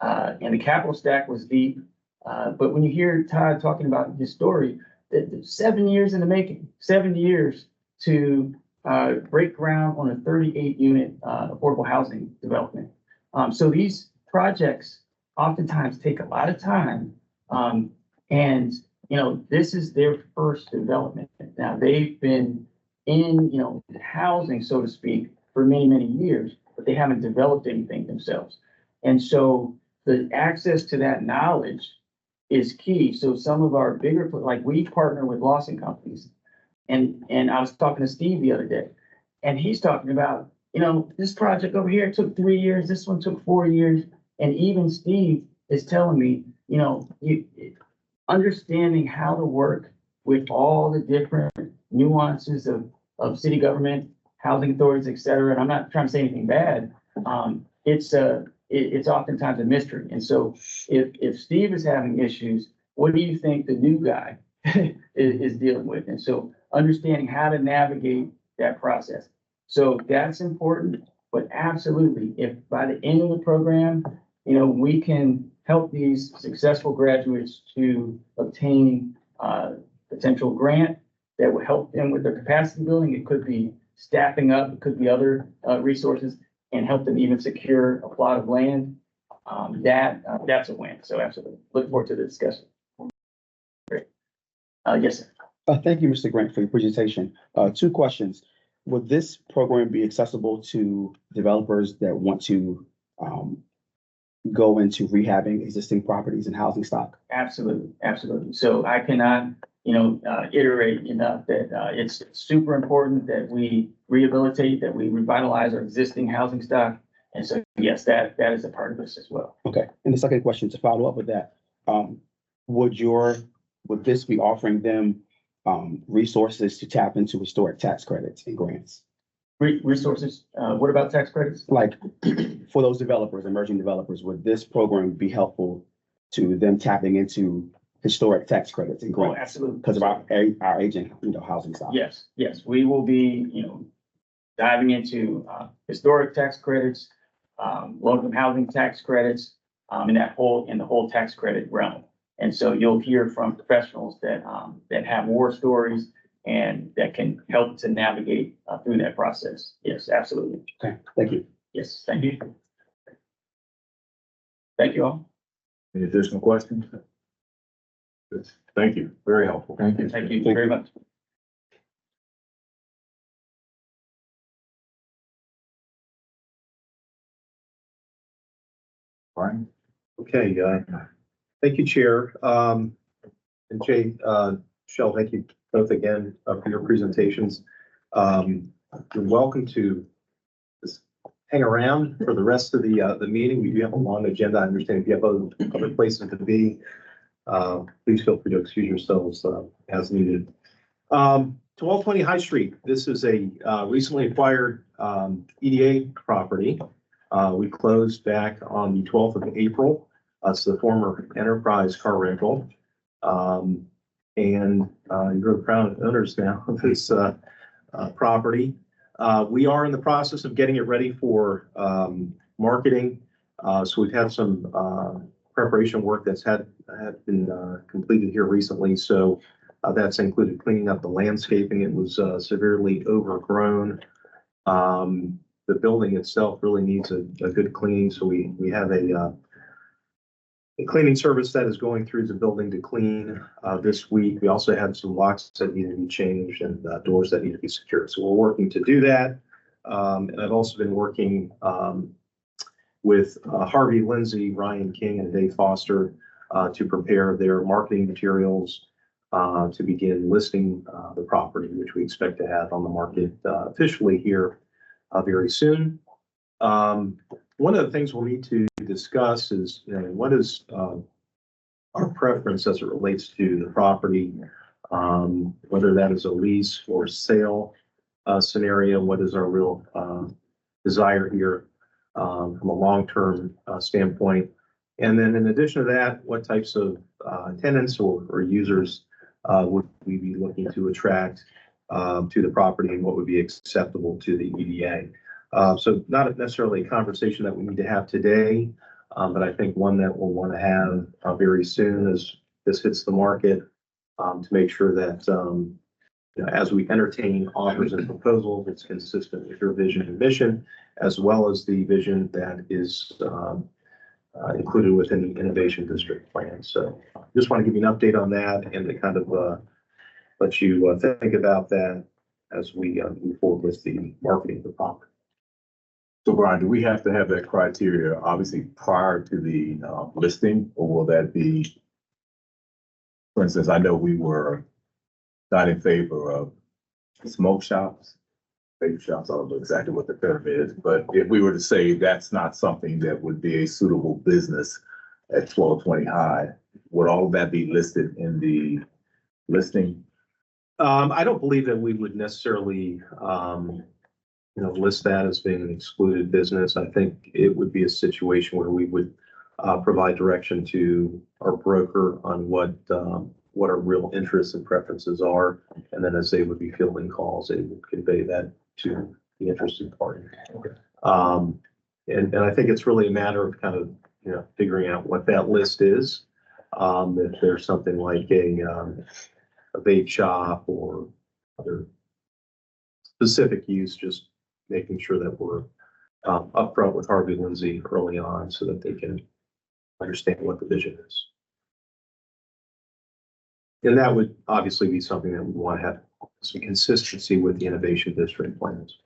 and the capital stack was deep. But when you hear Todd talking about his story, 7 years in the making, 7 years to break ground on a 38-unit affordable housing development. So these projects oftentimes take a lot of time, and this is their first development. Now, they've been in, housing, so to speak, for many, many years, but they haven't developed anything themselves. And so the access to that knowledge is key. So some of our bigger, like we partner with Lawson companies. And I was talking to Steve the other day, and he's talking about, this project over here took 3 years, this one took 4 years. And even Steve is telling me, understanding how to work with all the different nuances of city government, housing authorities, et cetera. And I'm not trying to say anything bad. It's oftentimes a mystery. And so if Steve is having issues, what do you think the new guy is dealing with? And so understanding how to navigate that process. So that's important, but absolutely, if by the end of the program, we can help these successful graduates to obtain potential grant that will help them with their capacity building. It could be staffing up, it could be other resources, and help them even secure a plot of land. That's a win. So absolutely, look forward to the discussion. Great. Yes, sir. Thank you, Mr. Grant, for your presentation. 2 questions. Would this program be accessible to developers that want to go into rehabbing existing properties and housing stock? Absolutely, absolutely. So I cannot, iterate enough that it's super important that we rehabilitate, that we revitalize our existing housing stock. And so, yes, that is a part of this as well. Okay. And the second question, to follow up with that, would this be offering them resources to tap into historic tax credits and grants? Resources, what about tax credits? Like for those developers, emerging developers, would this program be helpful to them tapping into historic tax credits and Oh, grants absolutely. because of our aging, housing stock. Yes, yes, we will be, diving into, historic tax credits, low-income housing tax credits, in the whole tax credit realm. And so you'll hear from professionals that have war stories and that can help to navigate, through that process. Yes, absolutely. Okay, thank you. Yes, thank you. Thank you all. Any additional questions? Good. Thank you. Very helpful. Thank you. Thank you Thank very you. much. Brian? Okay, thank you, Chair. And Jay, Shell, thank you both again for your presentations. You're welcome to just hang around for the rest of the meeting. We do have a long agenda. I understand if you have other places to be, please feel free to excuse yourselves as needed. 1220 High Street. This is a recently acquired EDA property. We closed back on the 12th of April. It's the former Enterprise car rental. And you're the proud owners now of this property. We are in the process of getting it ready for marketing. So we've had some preparation work that's had been completed here recently. So that's included cleaning up the landscaping. It was severely overgrown. The building itself really needs a good cleaning. So we have a cleaning service that is going through the building to clean this week. We also had some locks that need to be changed and doors that need to be secured. So we're working to do that. And I've also been working with Harvey Lindsay, Ryan King, and Dave Foster to prepare their marketing materials to begin listing the property, which we expect to have on the market officially here very soon. One of the things we'll need to discuss is, what is our preference as it relates to the property, whether that is a lease or sale scenario. What is our real desire here from a long-term standpoint? And then in addition to that, what types of tenants or users would we be looking to attract to the property, and what would be acceptable to the EDA? So not necessarily a conversation that we need to have today, but I think one that we'll want to have very soon as this hits the market, to make sure that as we entertain offers and proposals, it's consistent with your vision and mission, as well as the vision that is included within the Innovation District plan. So just want to give you an update on that and to kind of let you think about that as we move forward with the marketing of the property. So Brian, do we have to have that criteria obviously prior to the listing, or will that be, for instance, I know we were not in favor of smoke shops, vape shops, I don't know exactly what the term is, but if we were to say that's not something that would be a suitable business at 1220 High, would all of that be listed in the listing? I don't believe that we would necessarily list that as being an excluded business. I think it would be a situation where we would provide direction to our broker on what our real interests and preferences are. And then as they would be fielding calls, they would convey that to the interested party. And I think it's really a matter of kind of, figuring out what that list is. If there's something like a vape shop or other specific use, just making sure that we're upfront with Harvey Lindsay early on so that they can understand what the vision is. And that would obviously be something that we want to have some consistency with the Innovation District plans.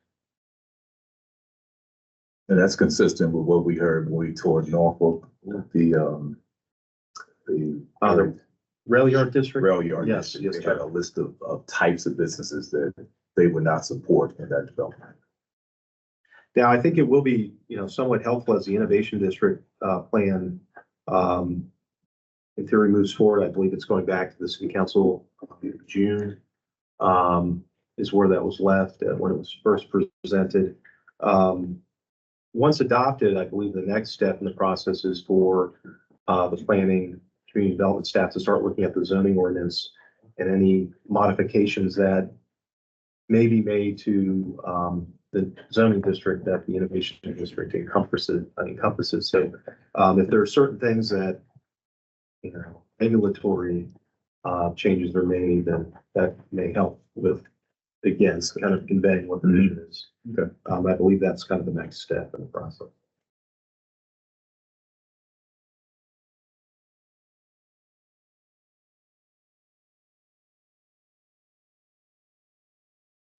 And that's consistent with what we heard when we toured Norfolk, the Rail Yard District? rail yard. Yes, They yes, had a list of types of businesses that they would not support in that development. Now, I think it will be, somewhat helpful as the Innovation District plan, in theory, moves forward. I believe it's going back to the City Council in June, is where that was left when it was first presented. Once adopted, I believe the next step in the process is for the planning community development staff to start looking at the zoning ordinance and any modifications that may be made to the zoning district that the innovation district encompasses. So if there are certain things that, you know, regulatory changes are made, then that may help with, again, kind of conveying what the vision is. Okay. I believe that's kind of the next step in the process.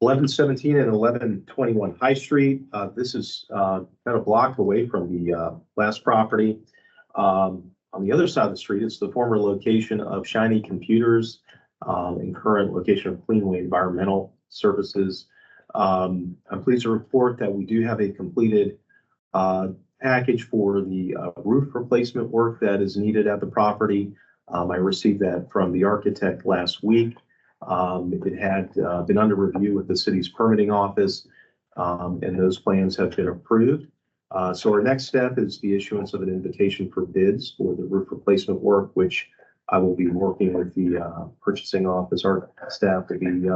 Eleven seventeen and 1121 High Street. This is kind of blocked away from the last property. On the other side of the street, it's the former location of Shiny Computers and current location of Cleanway Environmental Services. I'm pleased to report that we do have a completed package for the roof replacement work that is needed at the property. I received that from the architect last week. It had been under review with the city's permitting office, and those plans have been approved. So our next step is the issuance of an invitation for bids for the roof replacement work, which I will be working with the purchasing office, our staff to be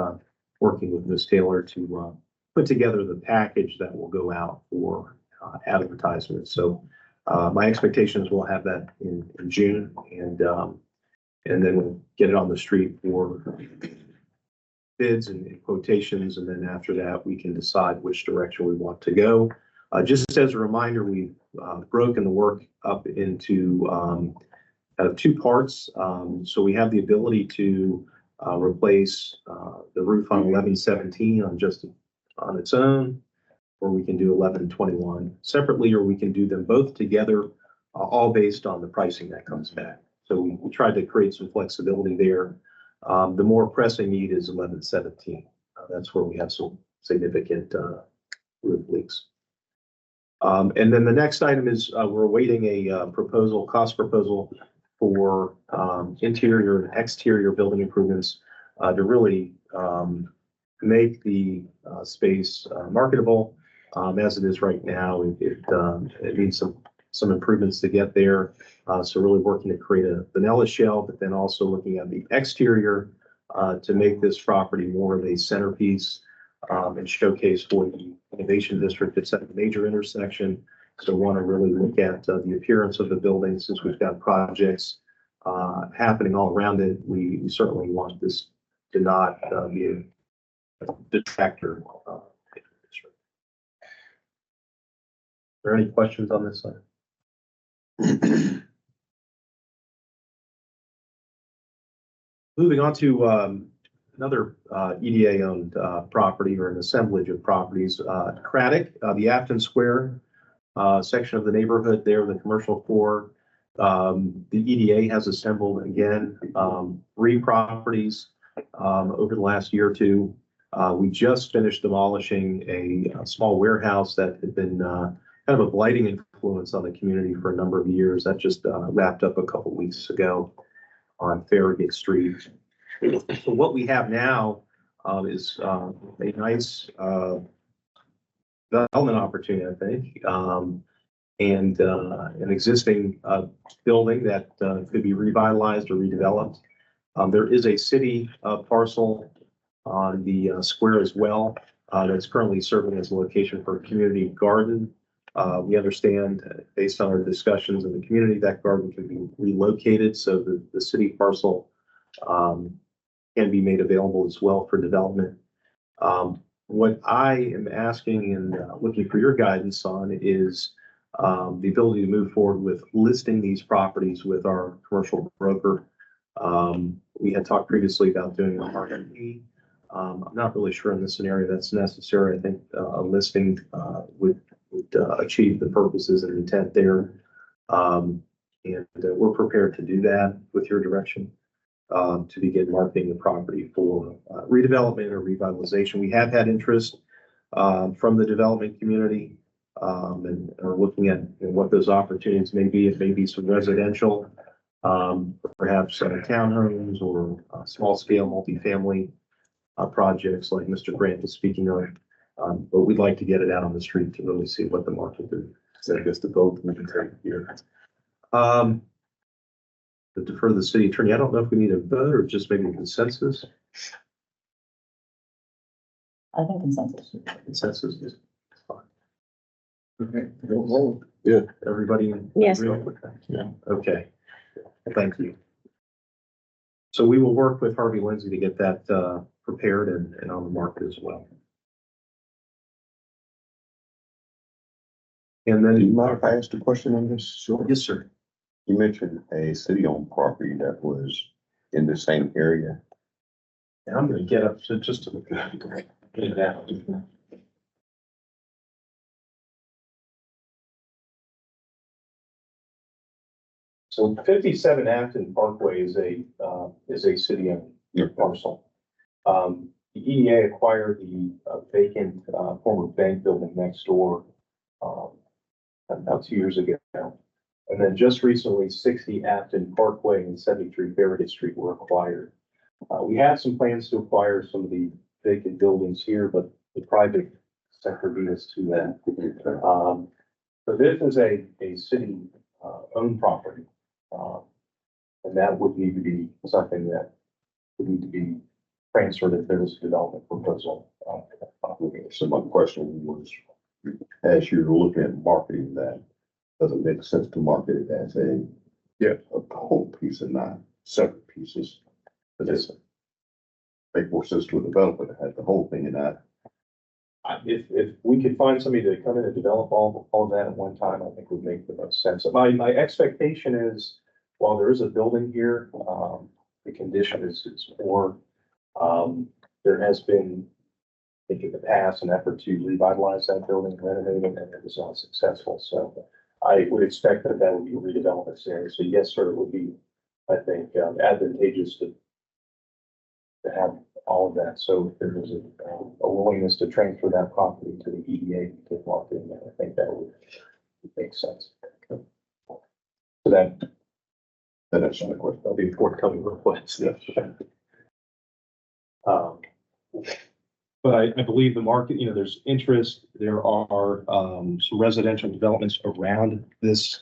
working with Ms. Taylor to put together the package that will go out for advertisement. So my expectations will have that in June, and then we'll get it on the street for bids and quotations. And then after that, we can decide which direction we want to go. Just as a reminder, we've broken the work up into two parts. So we have the ability to replace the roof on 1117 on its own, or we can do 1121 separately, or we can do them both together, all based on the pricing that comes back. So we tried to create some flexibility there. The more pressing need is 1117. That's where we have some significant roof leaks. And then the next item is we're awaiting a cost proposal for interior and exterior building improvements to really make the space marketable. As it is right now, it needs some improvements to get there. So really working to create a vanilla shell, but then also looking at the exterior to make this property more of a centerpiece and showcase for the innovation district. It's at a major intersection. So want to really look at the appearance of the building. Since we've got projects happening all around it, we certainly want this to not be a detractor. Are there any questions on this side? Moving on to another EDA-owned property, or an assemblage of properties, Craddock, the Afton Square section of the neighborhood there, the commercial core. The EDA has assembled again 3 properties over the last year or two. We just finished demolishing a small warehouse that had been kind of a blighting influence on the community for a number of years. That just wrapped up a couple weeks ago on Farragut Street. So what we have now is a nice development opportunity, I think, and an existing building that could be revitalized or redeveloped. There is a city parcel on the square as well that's currently serving as a location for a community garden. We understand, based on our discussions in the community, that garden can be relocated, so the city parcel can be made available as well for development. What I am asking and looking for your guidance on is the ability to move forward with listing these properties with our commercial broker. We had talked previously about doing an RFP. I'm not really sure in this scenario that's necessary. I think a listing would achieve the purposes and intent there. And we're prepared to do that with your direction to begin marketing the property for redevelopment or revitalization. We have had interest from the development community and are looking at what those opportunities may be. It may be some residential, perhaps townhomes or small scale multifamily projects like Mr. Grant was speaking of. But we'd like to get it out on the street to really see what the market is. So I guess the vote we can take here. to defer to the city attorney. I don't know if we need a vote or just maybe a consensus. I think consensus. Consensus is fine. Okay. Yeah. Everybody? Yes. agree with that? Yeah. Okay, thank you. So we will work with Harvey Lindsay to get that prepared and on the market as well. And Do you then, mind if I ask a question on this? Sure. yes, sir. You mentioned a city-owned property that was in the same area. And I'm gonna get up to just to get it down. So 57 Acton Parkway is a city-owned parcel. The EDA acquired the vacant former bank building next door about 2 years ago. And then just recently, 60 Acton Parkway and 73 Farragut Street were acquired. We have some plans to acquire some of the vacant buildings here, but the private sector beat us to that. So this is a city owned property. And that would need to be something that would need to be transferred if there was a development proposal. So my question was, as you're looking at marketing that, does it make sense to market it as a whole piece and not separate pieces? Does it make more sense to a developer to have the whole thing and not? If we could find somebody to come in and develop all of that at one time, I think would make the most sense. My expectation is, while there is a building here, the condition is poor. There has been, I think in the past, an effort to revitalize that building, renovate it, and it was not successful. So I would expect that would be a redevelopment scenario. So yes, sir, it would be, I think, advantageous to have all of that. So if there was a willingness to transfer that property to the EDA to market it, I think that would make sense. So that That's my question. that'll be a forthcoming request. Yes. But I believe the market, there's interest. There are some residential developments around this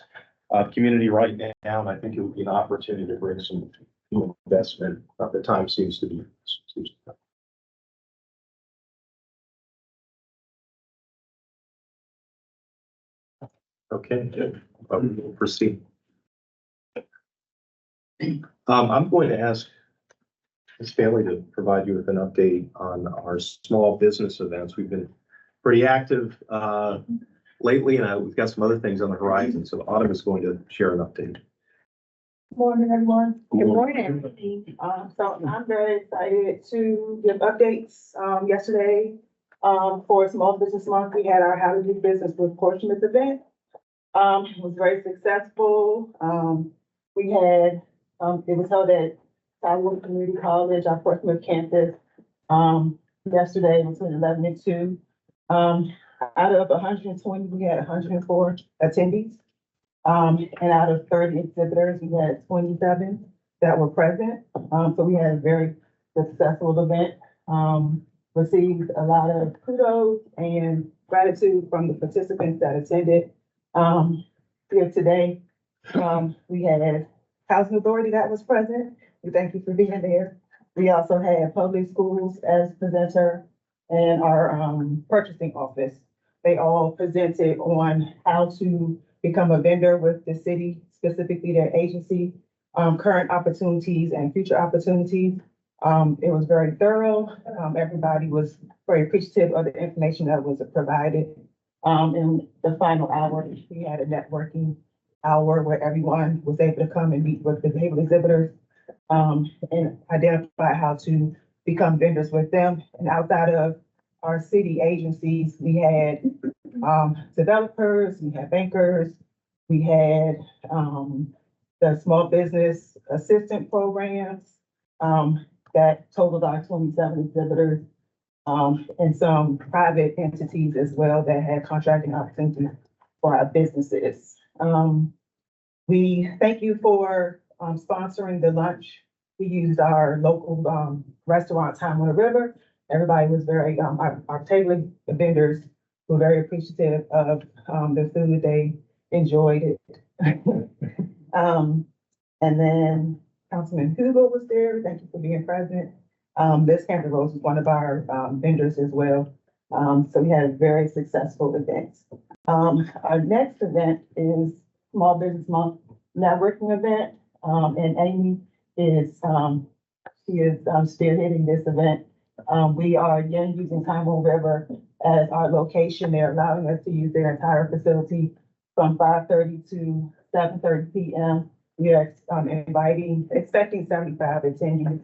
community right now, and I think it would be an opportunity to bring some new investment. The time seems to be. Okay, we'll proceed. I'm going to ask Ms. Bailey to provide you with an update on our small business events. We've been pretty active lately, and we've got some other things on the horizon. So Autumn is going to share an update. Morning, everyone. Good morning. So I'm very excited to give updates. Yesterday, for Small Business Month, we had our How to Do Business with Portsmouth event. It was very successful. We had, it was held at Southwood Community College, our Portsmouth campus, yesterday between 11 and 2. Out of 120, we had 104 attendees. And out of 30 exhibitors, we had 27 that were present. So we had a very successful event. Received a lot of kudos and gratitude from the participants that attended. Here today, we had Housing Authority that was present. We thank you for being there. We also had Public Schools as presenter and our purchasing office. They all presented on how to become a vendor with the city, specifically their agency, current opportunities and future opportunities. It was very thorough. Everybody was very appreciative of the information that was provided. In the final hour, we had a networking hour where everyone was able to come and meet with the table exhibitors and identify how to become vendors with them. And outside of our city agencies, we had developers, we had bankers, we had the small business assistant programs that totaled our 27 exhibitors, and some private entities as well that had contracting opportunities for our businesses. We thank you for sponsoring the lunch. We used our local restaurant, Time on the River. Everybody was very, our table vendors were very appreciative of the food. They enjoyed it. And then Councilman Hugo was there. Thank you for being present. This Hampton Rose is one of our vendors as well. So we had a very successful event. Our next event is Small Business Month networking event. And Amy is, she is spearheading this event. We are again using Tymon River as our location. They're allowing us to use their entire facility from 5:30 to 7:30 p.m. We are expecting 75 attendees.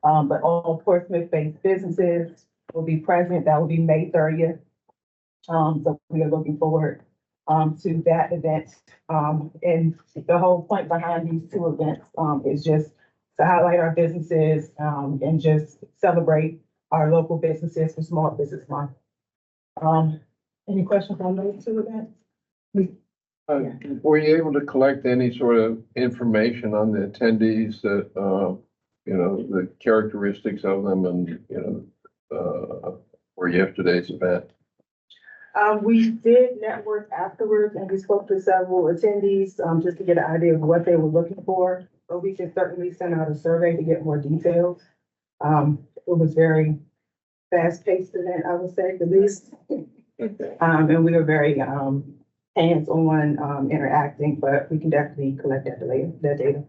But all Portsmouth-based businesses will be present. That will be May 30th. So we are looking forward to that event. And the whole point behind these two events is just to highlight our businesses and just celebrate our local businesses for Small Business Month. Any questions on those two events? Were you able to collect any sort of information on the attendees that, the characteristics of them and, for yesterday's event? We did network afterwards and we spoke to several attendees, just to get an idea of what they were looking for. But we can certainly send out a survey to get more details. It was very fast-paced event, I would say, the least. And we were very, hands-on, interacting, but we can definitely collect that data.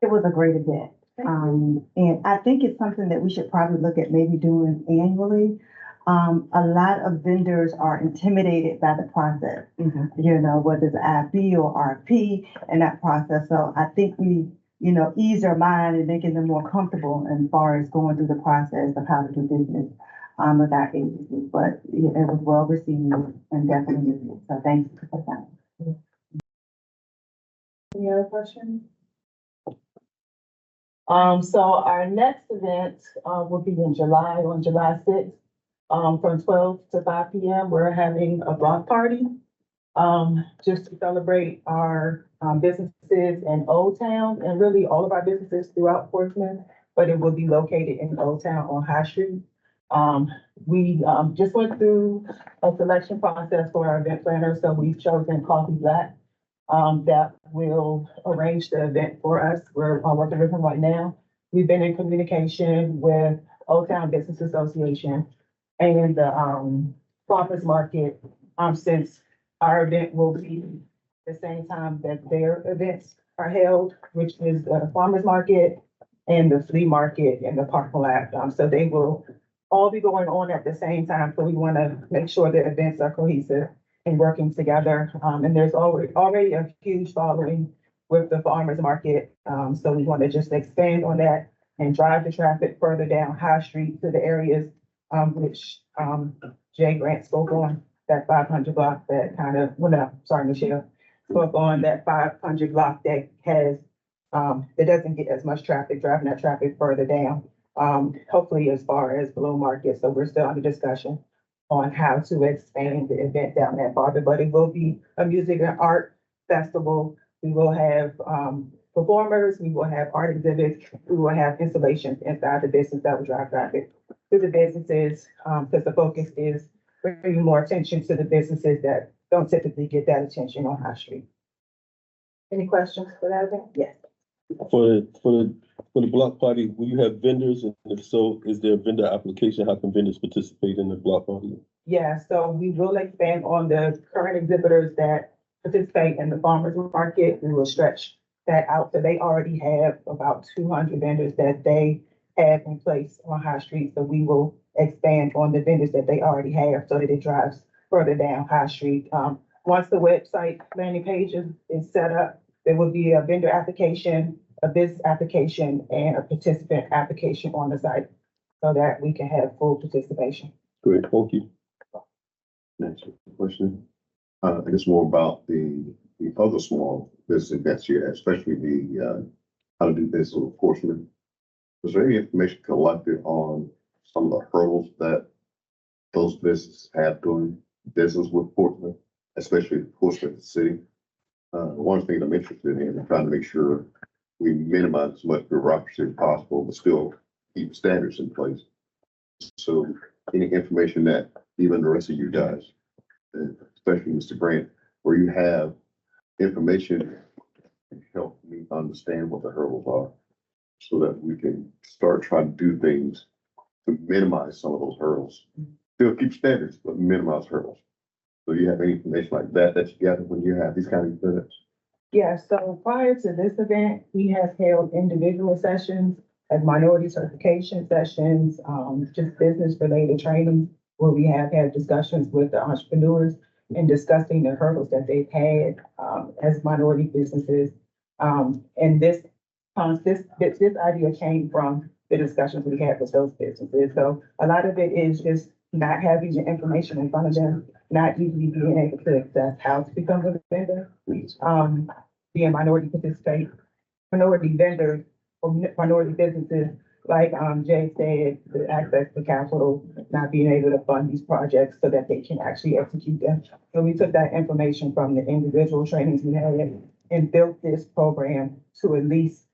It was a great event. And I think it's something that we should probably look at maybe doing annually. A lot of vendors are intimidated by the process, whether it's IB or RP and that process. So I think we, ease their mind and making them more comfortable as far as going through the process of how to do business with our agency. But yeah, it was well received and definitely useful. So thanks for that. Any other questions? So our next event will be in July, on July 6th. From 12 to 5 p.m. We're having a block party just to celebrate our businesses in Old Town and really all of our businesses throughout Portsmouth, but it will be located in Old Town on High Street. We just went through a selection process for our event planner, so we've chosen Coffee Black that will arrange the event for us. We're working with them right now. We've been in communication with Old Town Business Association and the farmers market, since our event will be the same time that their events are held, which is the farmers market and the flea market and the parking lot. So they will all be going on at the same time. So we want to make sure that events are cohesive and working together. And there's already a huge following with the farmers market. So we want to just expand on that and drive the traffic further down High Street to the areas which Jay Grant spoke on, that 500 block that kind of, Michelle spoke on that 500 block that has, that doesn't get as much traffic, driving that traffic further down, hopefully as far as below market. So we're still under discussion on how to expand the event down that farther, but it will be a music and art festival. We will have performers, we will have art exhibits, we will have installations inside the business that will drive traffic to the businesses, because the focus is bringing more attention to the businesses that don't typically get that attention on High Street. Any questions for that event? Yes. For the block party, will you have vendors? And if so, is there a vendor application? How can vendors participate in the block party? Yeah, so we will expand on the current exhibitors that participate in the farmers market. We will stretch that out. So they already have about 200 vendors that they have in place on High Street. So we will expand on the vendors that they already have so that it drives further down High Street. Once the website landing page is set up, there will be a vendor application, a business application, and a participant application on the site so that we can have full participation. Great, thank you. Next question. And it's more about the other small business events here, especially the how to do business with Portsmouth. Was there any information collected on some of the hurdles that those businesses have doing business with Portsmouth, especially Portsmouth City? One thing I'm interested in trying to make sure we minimize as much bureaucracy as possible, but still keep standards in place. So any information that even the rest of you guys, especially Mr. Grant, where you have information and help me understand what the hurdles are so that we can start trying to do things to minimize some of those hurdles. Still keep standards, but minimize hurdles. So you have any information like that that you gather when you have these kind of events? Yeah, so prior to this event, we have held individual sessions as minority certification sessions, just business related training where we have had discussions with the entrepreneurs and discussing the hurdles that they've had, as minority businesses. And this idea came from the discussions we had with those businesses. So a lot of it is just not having the information in front of them, not easily being able to access how to become a vendor. Being minority vendors or minority businesses, like, Jay said, the access to capital, not being able to fund these projects so that they can actually execute them. So we took that information from the individual trainings we had and built this program to at least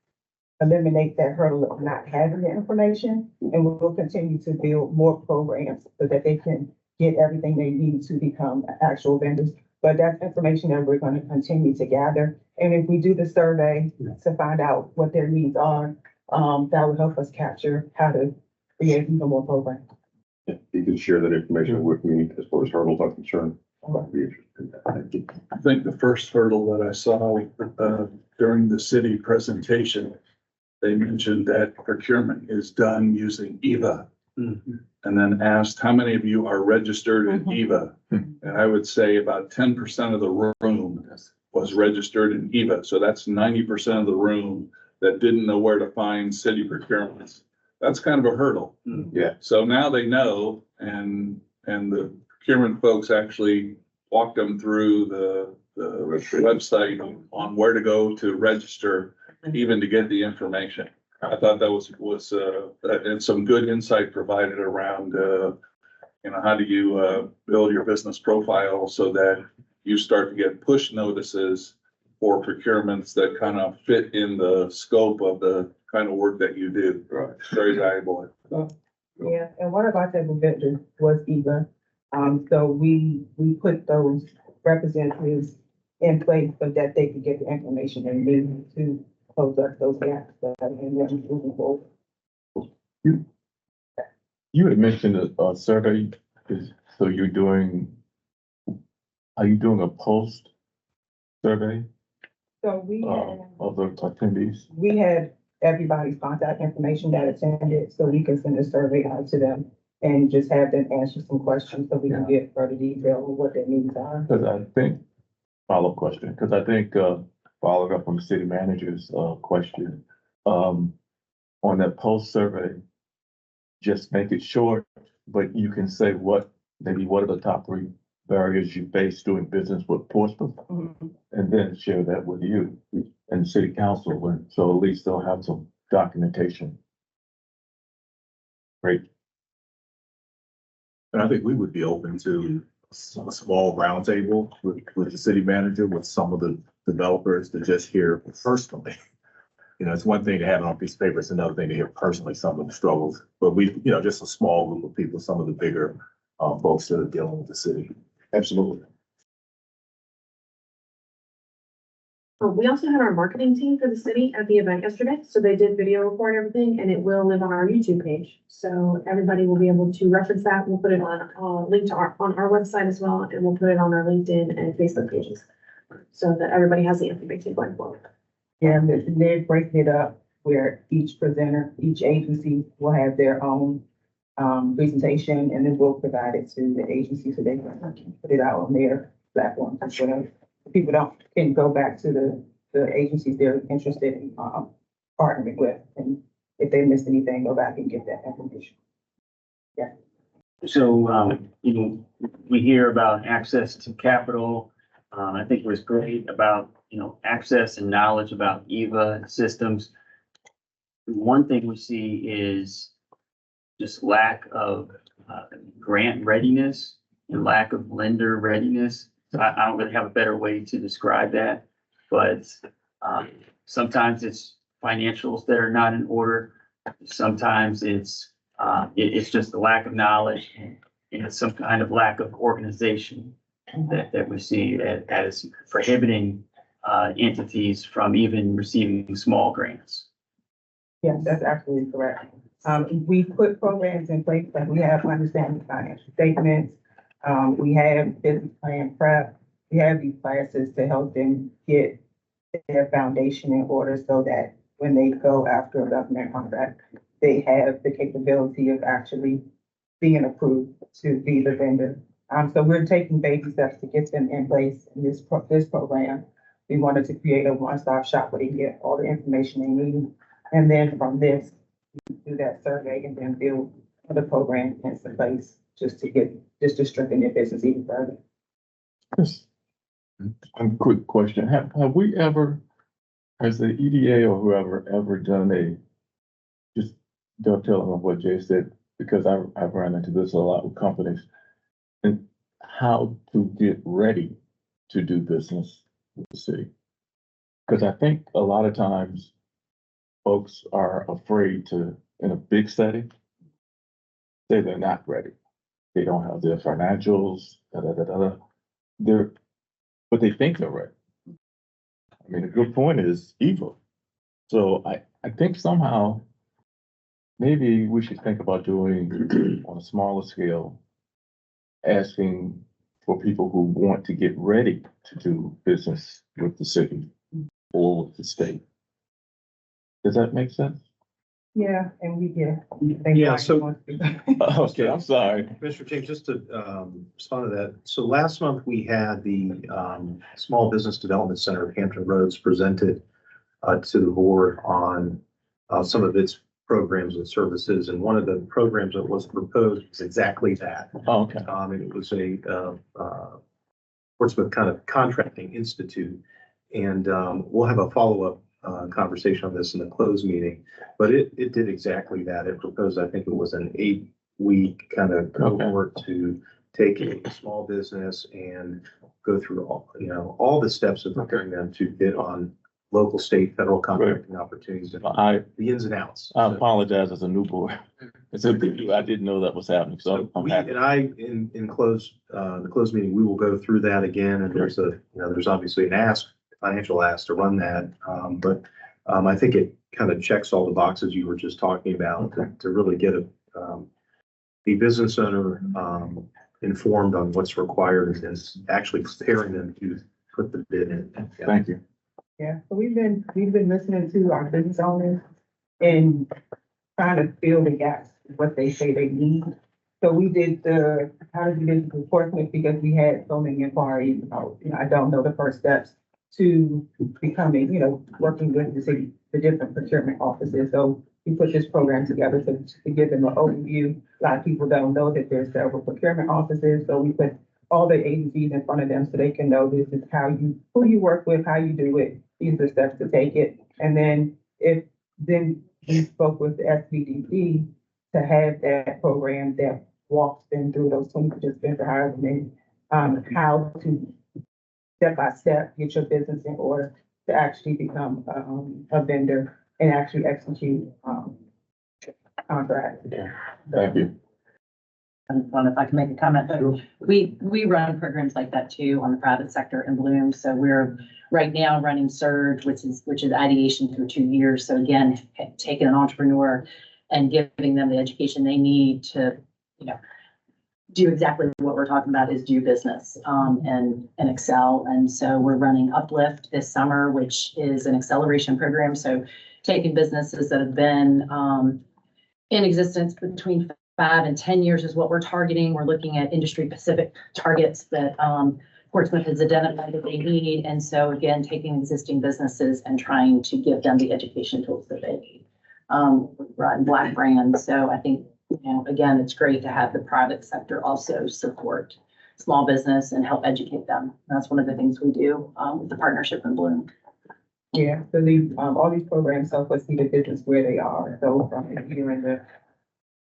eliminate that hurdle of not having the information. And we'll continue to build more programs so that they can get everything they need to become actual vendors. But that's information that we're going to continue to gather. And if we do the survey to find out what their needs are, that will help us capture how to create even more programs. If you can share that information with me as far as hurdles are concerned, I'd be interested in that. Thank you. I think the first hurdle that I saw during the city presentation, they mentioned that procurement is done using EVA. And then asked, how many of you are registered in EVA? And I would say about 10% of the room was registered in EVA. So that's 90% of the room that didn't know where to find city procurements. That's kind of a hurdle. Yeah. So now they know, and the procurement folks actually walked them through the website on where to go to register, even to get the information. I thought that was and some good insight provided around, how do you build your business profile so that you start to get push notices for procurements that kind of fit in the scope of the kind of work that you do. Right. Very valuable. Yeah, and one of our table vendors was EVA. So we put those representatives in place so that they could get the information they need to close up those gaps and then moving forward. You had mentioned a survey, so are you doing a post survey So we of the attendees? had everybody's contact information that attended, so we can send a survey out to them and just have them answer some questions so we can get further detail on what their needs are. Because I think, follow-up question, because I think, following up on the city manager's, question, on that post survey, just make it short, but you can say what are the top 3 barriers you face doing business with Portsmouth? And then share that with you and the city council, and so at least they'll have some documentation. Great. And I think we would be open to a small roundtable with the city manager, with some of the developers to just hear personally. It's one thing to have it on a piece of paper, it's another thing to hear personally some of the struggles. But we, just a small group of people, some of the bigger folks that are dealing with the city. Absolutely. We also had our marketing team for the city at the event yesterday, so they did video record everything, and it will live on our YouTube page. So everybody will be able to reference that. We'll put it on link to on our website as well, and we'll put it on our LinkedIn and Facebook pages, so that everybody has the information going forward. Yeah, and they're breaking it up where each presenter, each agency will have their own presentation, and then we'll provide it to the agency so they can put it out on their platform. So people can go back to the agencies they're interested in partnering with, and if they missed anything, go back and get that information. Yeah. So, we hear about access to capital. I think it was great about, access and knowledge about EVA systems. One thing we see is just lack of grant readiness and lack of lender readiness. So I don't really have a better way to describe that, but sometimes it's financials that are not in order. Sometimes it's just the lack of knowledge and it's some kind of lack of organization that we see as prohibiting entities from even receiving small grants. Yes, that's absolutely correct. We put programs in place, like we have understanding financial statements. We have business plan prep. We have these classes to help them get their foundation in order so that when they go after a government contract, they have the capability of actually being approved to be the vendor. So we're taking baby steps to get them in place in this program. We wanted to create a one-stop shop where they get all the information they need. And then from this, do that survey and then build the program in place just to strengthen their business even further. Just one quick question. Have we ever, has the EDA or whoever ever done just dovetailing on what Jay said, because I've run into this a lot with companies, and how to get ready to do business with the city? Because I think a lot of times folks are afraid to, in a big setting, say they're not ready. They don't have their financials, but they think they're ready. I mean, a good point is evil. So I think somehow maybe we should think about doing on a smaller scale, asking for people who want to get ready to do business with the city or with the state. Does that make sense? Yeah, and Yeah, so- Okay, I'm sorry. Mr. James, just to respond to that. So last month we had the Small Business Development Center of Hampton Roads presented to the board on some of its programs and services. And one of the programs that was proposed was exactly that. Oh, okay. And it was a Portsmouth kind of contracting institute. And we'll have a follow-up conversation on this in the closed meeting, but it did exactly that. It proposed, I think it was an 8-week kind of cohort to take a small business and go through all the steps of preparing them to bid on local, state, federal contracting opportunities, and the ins and outs. I apologize as a new board. I didn't know that was happening, so I'm happy. In the closed meeting, we will go through that again, and there's obviously an financial ask to run that. But I think it kind of checks all the boxes you were just talking about to really get a business owner informed on what's required and actually preparing them to put the bid in. Yeah. Thank you. Yeah, so we've been listening to our business owners and trying to fill the gaps, what they say they need. So we did how did we do the Portsmouth because we had so many inquiries about, I don't know the first steps to becoming, working with the city, the different procurement offices. So we put this program together to give them an overview. A lot of people don't know that there's several procurement offices. So we put all the agencies in front of them so they can know this is who you work with, how you do it. These are steps to take it. And then we spoke with the SBDC to have that program that walks them through those 20 participants or however many, how to step by step get your business in order to actually become a vendor and actually execute contracts. Thank you. If I can make a comment, we run programs like that too on the private sector in Bloom. So we're right now running Surge, which is ideation through 2 years. So again, taking an entrepreneur and giving them the education they need to, do exactly what we're talking about is do business and excel. And so we're running Uplift this summer, which is an acceleration program. So taking businesses that have been in existence between 5 and 10 years is what we're targeting. We're looking at industry specific targets that Portsmouth has identified that they need. And so again, taking existing businesses and trying to give them the education tools that they need. Run Black Brand. So I think, again, it's great to have the private sector also support small business and help educate them. That's one of the things we do with the partnership in Bloom. Yeah, so all these programs help us see the business where they are. So from here in the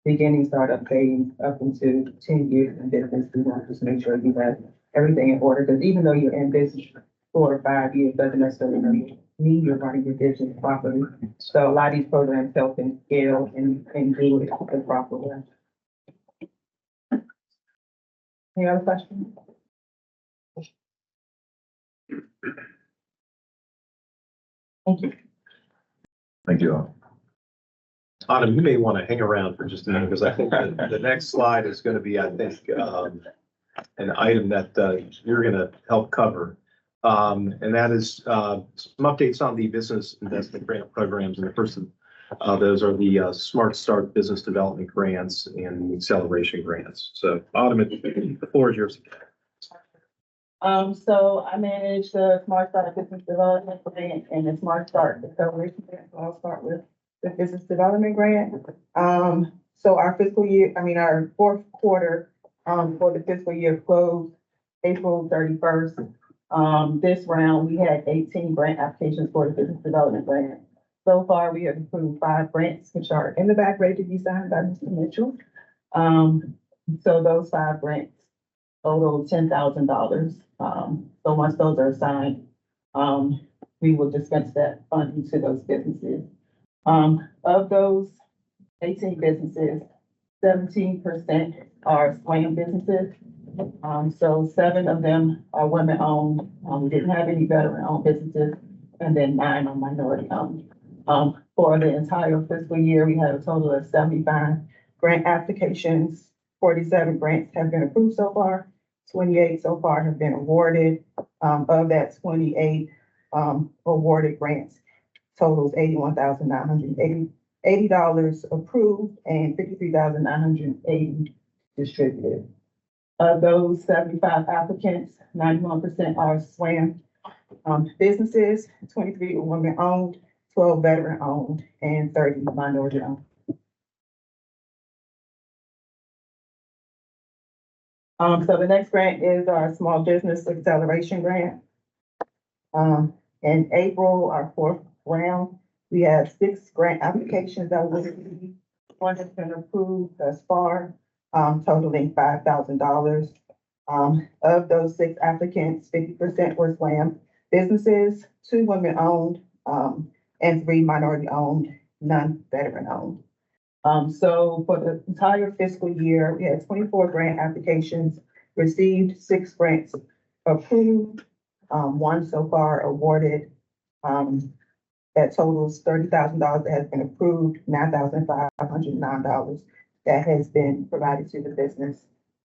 beginning startup phase up into 10 years in business, we want to just make sure you have everything in order. Because even though you're in business 4 or 5 years, doesn't necessarily mean you're running your business properly. So a lot of these programs help them scale and do it the proper way. Any other questions? Thank you. Thank you all. Autumn, you may want to hang around for just a minute, because I think the next slide is going to be, I think, an item that you're going to help cover. And that is some updates on the business investment grant programs. And the first of those are the Smart Start Business Development Grants and the Acceleration Grants. So Autumn, the floor is yours. So I manage the Smart Start Business Development Grant and the Smart Start Acceleration Grant. So I'll start with the Business Development Grant. So our fiscal year, our fourth quarter, for the fiscal year closed April 31st. This round, we had 18 grant applications for the Business Development Grant. So far, we have approved 5 grants, which are in the back ready to be signed by Mr. Mitchell. So those 5 grants total $10,000. So once those are signed, we will dispense that funding to those businesses. Of those 18 businesses, 17% are SWAM businesses. So 7 of them are women-owned. We didn't have any veteran-owned businesses, and then 9 are minority-owned. For the entire fiscal year, we had a total of 75 grant applications. 47 grants have been approved so far. 28 so far have been awarded. Of that 28 awarded grants, totals $81,980 approved and $53,980 distributed. Of those 75 applicants, 91% are SWAM businesses, 23 are women-owned, 12 veteran-owned, and 30 minority-owned. So the next grant is our Small Business Acceleration Grant. In April, our 4th round, we have 6 grant applications that will be, 1 has been approved thus far, totaling $5,000. Of those 6 applicants, 50% were SWAM businesses, 2 women-owned, and 3 minority-owned, none veteran-owned. So for the entire fiscal year, we had 24 grant applications received, 6 grants approved, 1 so far awarded. That totals $30,000 that has been approved, $9,509 that has been provided to the business.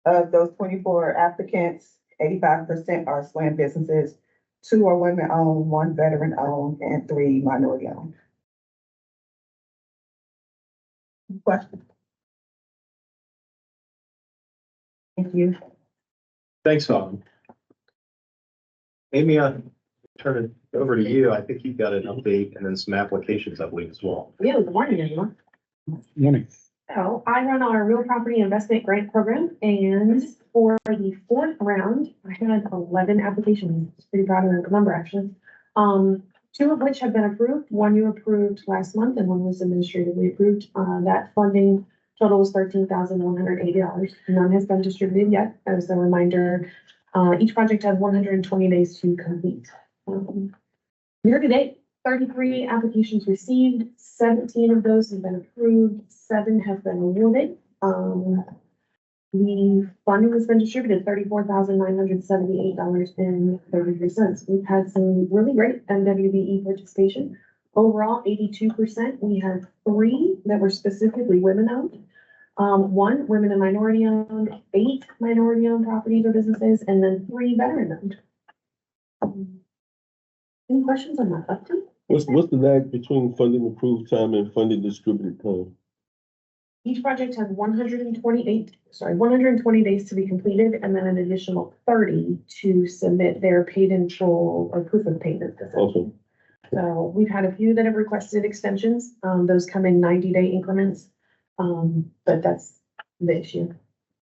Of those 24 applicants, 85% are SWAM businesses, 2 are women-owned, 1 veteran-owned, and 3 minority-owned. Question? Thank you. Thanks, Autumn. Amy, I'll turn it over to you. I think you've got an update and then some applications, I believe, as well. Yeah, good morning, everyone. Morning. So I run our real property investment grant program, and for the 4th round, I had 11 applications. Pretty proud of the number, actually. 2 of which have been approved. 1 you approved last month and 1 was administratively approved. That funding total was $13,180. None has been distributed yet. As a reminder, each project has 120 days to complete. Year to date, 33 applications received, 17 of those have been approved, 7 have been awarded. The funding has been distributed, $34,978.33. We've had some really great MWBE participation. Overall, 82%. We had 3 that were specifically women-owned, 1 women and minority-owned, 8 minority-owned properties or businesses, and then 3 veteran-owned. Any questions on that update? What's the lag between funding approved time and funding distributed time? Each project has 120 days to be completed, and then an additional 30 to submit their paid in full or proof of payment. Okay. So we've had a few that have requested extensions. Those come in 90-day increments. But that's the issue.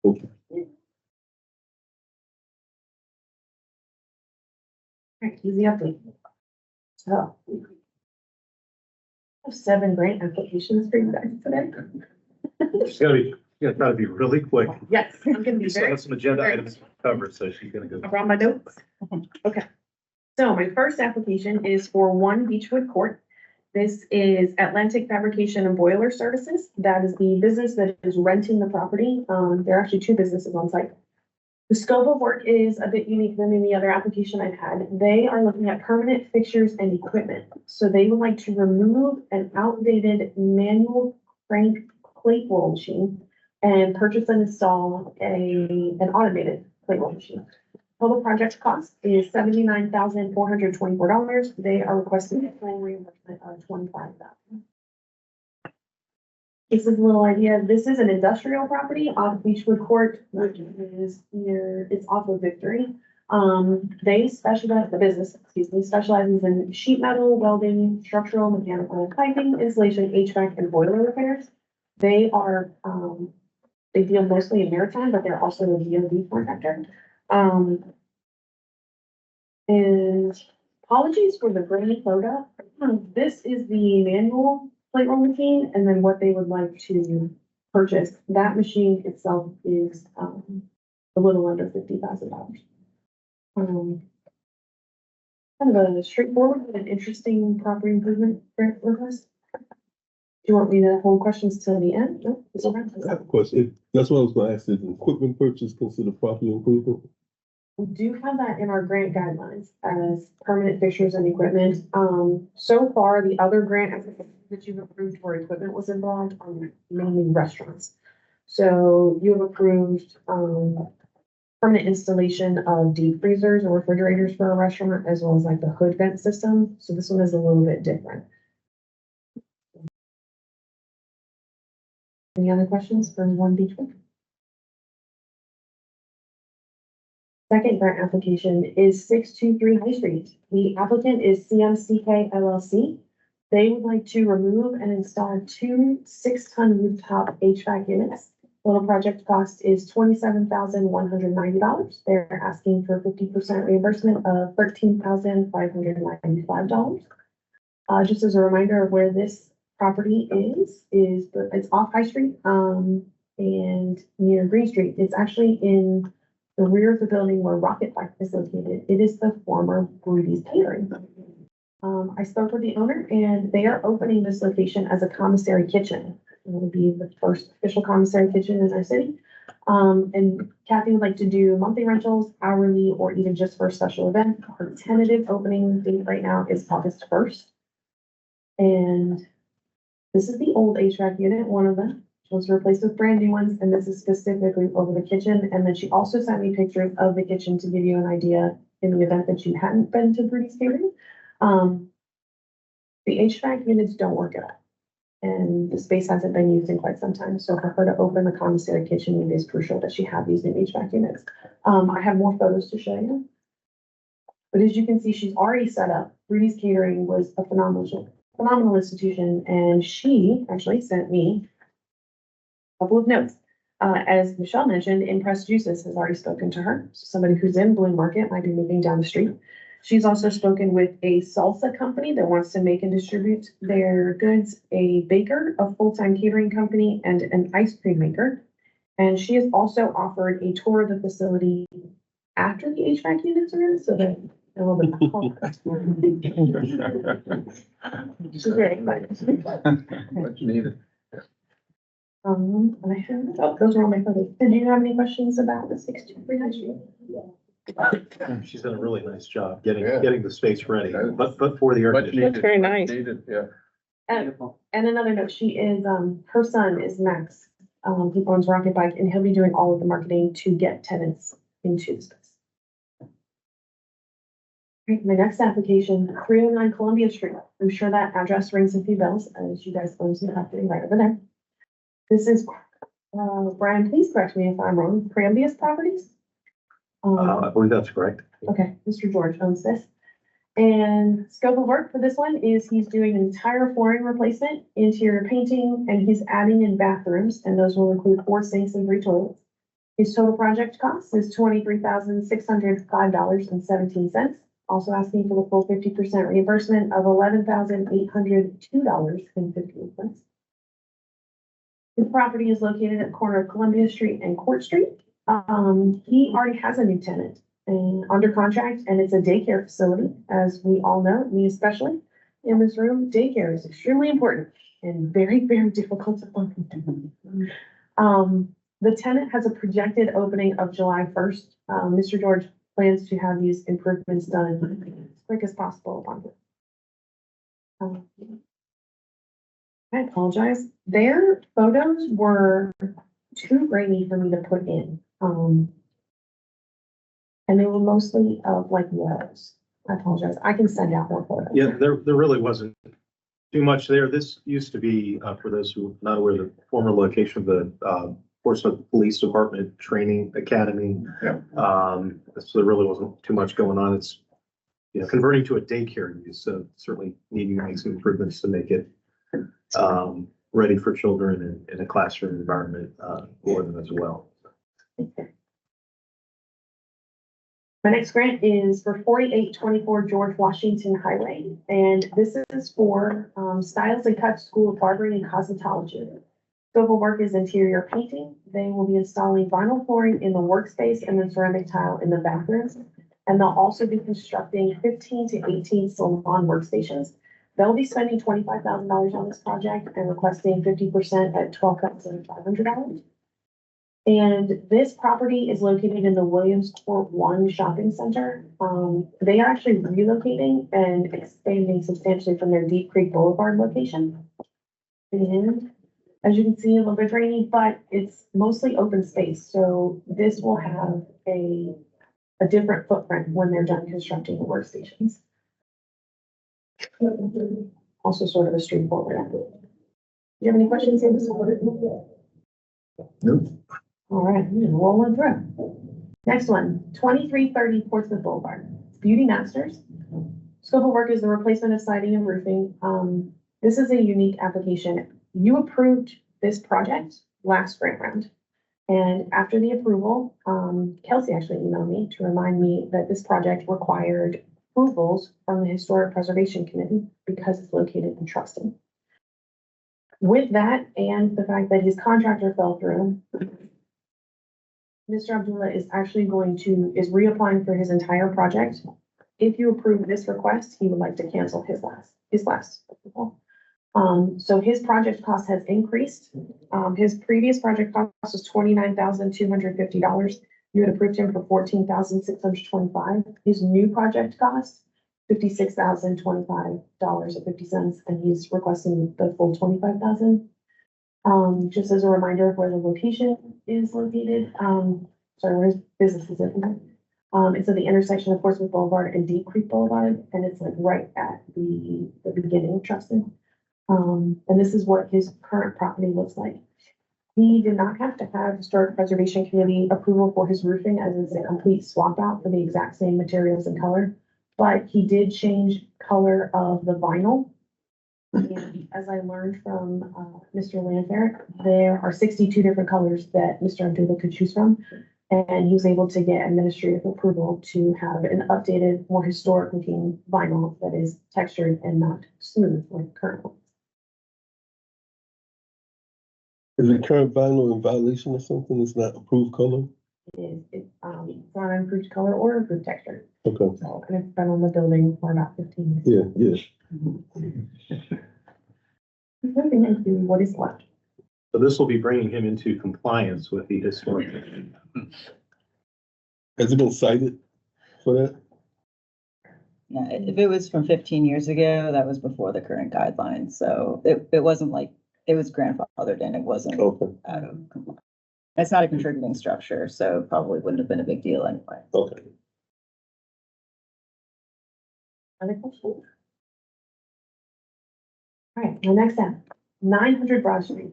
Okay. All right, easy update. So I have 7 grant applications for you guys today. She's gonna try to be really quick. Yes, I'm gonna be We still very. have some agenda items to cover, so she's gonna go. I brought my notes. Okay. So my first application is for 1 Beechwood Court. This is Atlantic Fabrication and Boiler Services. That is the business that is renting the property. There are actually 2 businesses on site. The scope of work is a bit unique than any other application I've had. They are looking at permanent fixtures and equipment. So they would like to remove an outdated manual crank plate roll machine and purchase and install an automated plate roll machine. Total project cost is $79,424. They are requesting a full reimbursement of $25,000. This is a little idea. This is an industrial property off Beechwood Court, which is near, it's off of Victory. They specialize, the business, excuse me, specializes in sheet metal, welding, structural, mechanical, piping, insulation, HVAC, and boiler repairs. They are, they deal mostly in maritime, but they're also a DoD contractor. And apologies for the grainy photo. This is the manual plate roll machine, and then what they would like to purchase. That machine itself is a little under $50,000. Kind of a straightforward but an interesting property improvement grant request. Do you want me to hold questions till the end? No? It's all right. I have a question. That's what I was gonna ask. Is equipment purchase considered property improvement? We do have that in our grant guidelines as permanent fixtures and equipment. So far, the other grant applications that you've approved where equipment was involved are mainly restaurants. So you have approved, permanent installation of deep freezers or refrigerators for a restaurant, as well as like the hood vent system. So this one is a little bit different. Any other questions for One Beechwood? Second grant application is 623 High Street. The applicant is CMCK LLC. They would like to remove and install 2 6-ton rooftop HVAC units. Total project cost is $27,190. They're asking for 50% reimbursement of $13,595. Just as a reminder of where this property is it's off High Street and near Green Street. It's actually in the rear of the building where Rocket Park is located. It is the former Rudy's Catering. I spoke with the owner and they are opening this location as a commissary kitchen. It will be the first official commissary kitchen in our city. And Kathy would like to do monthly rentals, hourly, or even just for a special event. Her tentative opening date right now is August 1st. And this is the old HVAC unit, one of them. She wants to replace with brand new ones, and this is specifically over the kitchen. And then she also sent me pictures of the kitchen to give you an idea in the event that you hadn't been to Rudy's Catering. The HVAC units don't work at all. And the space hasn't been used in quite some time. So for her to open the commissary kitchen, it is crucial that she have these new HVAC units. I have more photos to show you. But as you can see, she's already set up. Rudy's Catering was a phenomenal institution, and she actually sent me a couple of notes. As Michelle mentioned, Impressed Juices has already spoken to her. So somebody who's in Bloom Market might be moving down the street. She's also spoken with a salsa company that wants to make and distribute their goods, a baker, a full-time catering company, and an ice cream maker. And she has also offered a tour of the facility after the HVAC units are in, so that a little bit. She's very excited. Much needed. I have, those are all my photos. Did you have any questions about the 623 High Street? She's done a really nice job getting, Yeah. getting the space ready, but for the air Much conditioning. needed. very much nice. Needed, yeah. And another note, she is, her son is Max, he owns Rocket Bike, and he'll be doing all of the marketing to get tenants into the space. Right, my next application, 309 Columbia Street. I'm sure that address rings a few bells, as you guys own some property right over there. This is, Brian, please correct me if I'm wrong, Preambius Properties? I believe that's correct. Okay, Mr. George owns this. And scope of work for this one is he's doing an entire flooring replacement, interior painting, and he's adding in bathrooms, and those will include 4 sinks and 3 toilets. His total project cost is $23,605.17. Also asking for the full 50% reimbursement of $11,802.58. His property is located at the corner of Columbia Street and Court Street. He already has a new tenant and under contract, and it's a daycare facility. As we all know, me especially in this room, daycare is extremely important and very, very difficult to find. The tenant has a projected opening of July 1st. Mr. George plans to have these improvements done as quick as possible upon it. I apologize. Their photos were too grainy for me to put in. And they were mostly of like walls. I apologize. I can send out more photos. Yeah, there really wasn't too much there. This used to be, for those who are not aware, the former location of the Portsmouth Police Department Training Academy. Yeah. So there really wasn't too much going on. It's, converting to a daycare use, so certainly needing to make some improvements to make it ready for children in a classroom environment for them as well. My next grant is for 4824 George Washington Highway, and this is for Styles and Cuts School of Barbering and Cosmetology. Scope of work is interior painting. They will be installing vinyl flooring in the workspace and then ceramic tile in the bathrooms. And they'll also be constructing 15 to 18 salon workstations. They'll be spending $25,000 on this project and requesting 50% at $12,500. And this property is located in the Williams Court 1 shopping center. They are actually relocating and expanding substantially from their Deep Creek Boulevard location. And as you can see, a little bit rainy, but it's mostly open space. So this will have a different footprint when they're done constructing the workstations. Also sort of a straightforward. Do you have any questions on this? Nope. All right, rolling through. Next one, 2330 Portsmouth Boulevard. It's Beauty Masters. Scope of work is the replacement of siding and roofing. This is a unique application. You approved this project last grant round. And after the approval, Kelsey actually emailed me to remind me that this project required approvals from the Historic Preservation Committee because it's located in Truxton. With that and the fact that his contractor fell through, Mr. Abdullah is actually is reapplying for his entire project. If you approve this request, he would like to cancel his last approval. So his project cost has increased. His previous project cost was $29,250. You had approved him for $14,625. His new project cost, $56,025.50, and he's requesting the full $25,000. Just as a reminder of where the location is located, where his business is located. It's at the intersection of Portsmouth Boulevard and Deep Creek Boulevard, and it's like right at the beginning of Truxton. And this is what his current property looks like. He did not have to have Historic Preservation Committee approval for his roofing, as it's a complete swap out for the exact same materials and color. But he did change color of the vinyl. And as I learned from Mr. Landfair, there are 62 different colors that Mr. Abdullah could choose from. And he was able to get administrative approval to have an updated, more historic looking vinyl that is textured and not smooth like current ones. Is the current vinyl in violation or something? It's not approved color? It's not an improved color or improved texture. Okay. So, and it's been on the building for about 15 years. Yeah. Moving into what is left. So this will be bringing him into compliance with the historic. Has it been cited for that? No, if it was from 15 years ago, that was before the current guidelines. So it wasn't like, it was grandfathered in. It wasn't Okay. out of compliance. It's not a contributing structure, so probably wouldn't have been a big deal anyway. Okay. Other questions? All right, the next step, 900 Broad Street.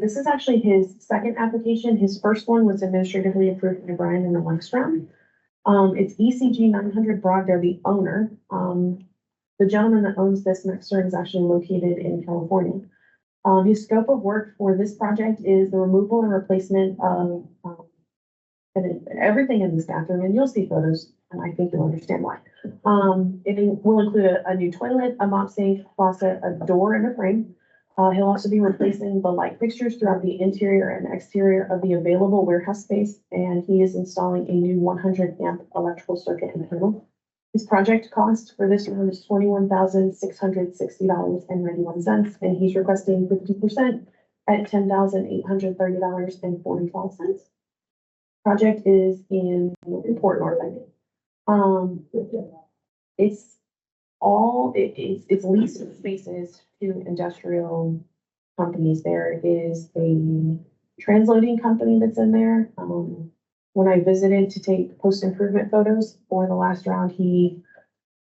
This is actually his second application. His first one was administratively approved by Brian in the next round. It's ECG 900 Broad. They're the owner. The gentleman that owns this next door is actually located in California. His scope of work for this project is the removal and replacement of everything in this bathroom, and you'll see photos, and I think you'll understand why. It will include a new toilet, a mop sink, faucet, a door, and a frame. He'll also be replacing the light fixtures throughout the interior and exterior of the available warehouse space, and he is installing a new 100 amp electrical circuit and panel. His project cost for this one is $21,660.91, and he's requesting 50% at $10,830.45. Project is in Port North, I think. It's it's leased spaces to industrial companies. There is a transloading company that's in there. When I visited to take post-improvement photos for the last round,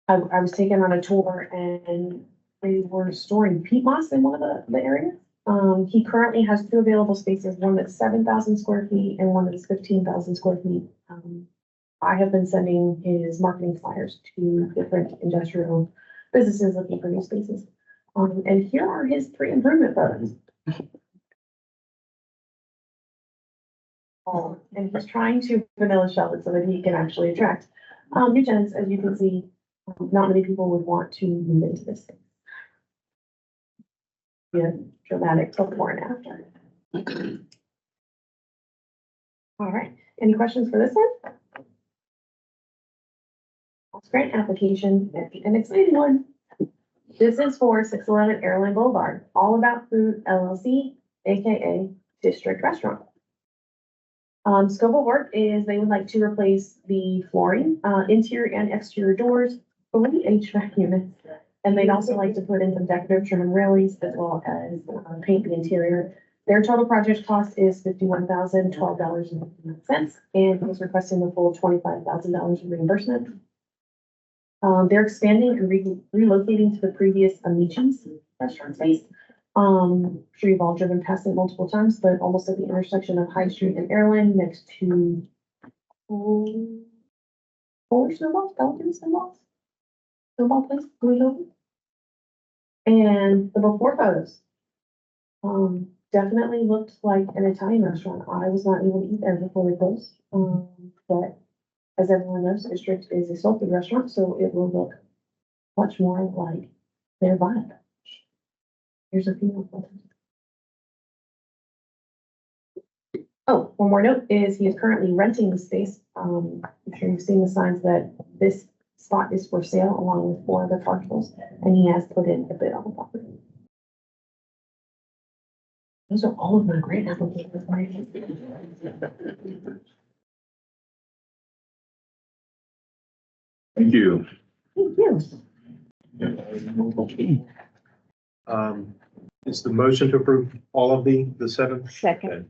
I was taken on a tour and they were storing peat moss in one of the areas. He currently has 2 available spaces, one that's 7,000 square feet and one that's 15,000 square feet. I have been sending his marketing flyers to different industrial businesses looking for new spaces. And here are his pre-improvement photos. And he's trying to vanilla shell it so that he can actually attract new tenants. As you can see, not many people would want to move into this. Yeah, dramatic before and after. All right, any questions for this one? That's grant application, an exciting one. This is for 611 Airline Boulevard, All About Food LLC, AKA District Restaurant. Scope of work is they would like to replace the flooring, interior and exterior doors, 3 HVAC units, and they'd also like to put in some decorative trim and railings as well as paint the interior. Their total project cost is $51,012.59, and he's requesting the full $25,000 in reimbursement. They're expanding and relocating to the previous Amici's restaurant space. I'm sure you've all driven past it multiple times, but almost at the intersection of High Street and Airline next to Snowball Place, and the before photos. Definitely looked like an Italian restaurant. I was not able to eat there before we closed. But as everyone knows, District is a soul food restaurant, so it will look much more like their vibe. Here's a few photos. Oh, one more note is he is currently renting the space. I'm sure you've seen the signs that this spot is for sale along with 4 other parcels, and he has put in a bid on the property. Those are all of my grant applications. Thank you. Thank you. Is the motion to approve all of the 7? Second. Okay.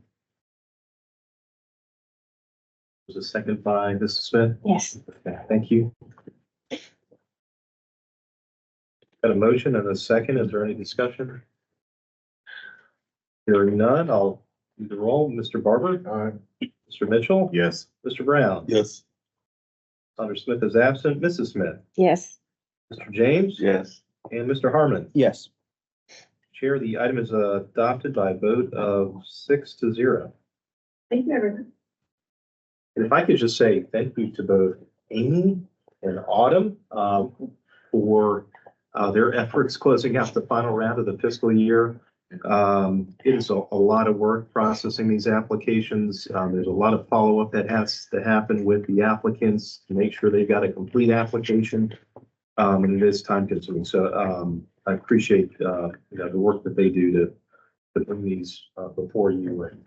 Was a second by Mrs. Smith? Yes. Okay, thank you. Got a motion and a second. Is there any discussion? Hearing none, I'll do the roll. Mr. Barber? Mr. Mitchell? Yes. Mr. Brown? Yes. Dr. Smith is absent. Mrs. Smith? Yes. Mr. James? Yes. And Mr. Harmon? Yes. Chair, the item is adopted by a vote of 6-0. Thank you, everyone. And if I could just say thank you to both Amy and Autumn for their efforts closing out the final round of the fiscal year. It is a lot of work processing these applications. There's a lot of follow-up that has to happen with the applicants to make sure they've got a complete application. And it is time consuming. So I appreciate the work that they do to bring these before you and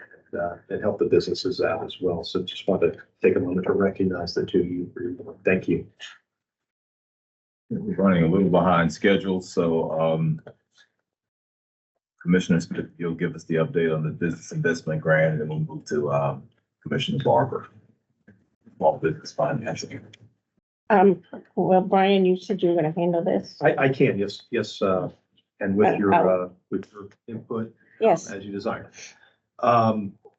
help the businesses out as well. So just want to take a moment to recognize the 2 of you for your work. Thank you. We're running a little behind schedule, so Commissioner Smith, you'll give us the update on the business investment grant, and then we'll move to Commissioner Barber, small business financing. Well, Brian, you said you were gonna handle this. I can, yes, and with your input. Yes. As you desire.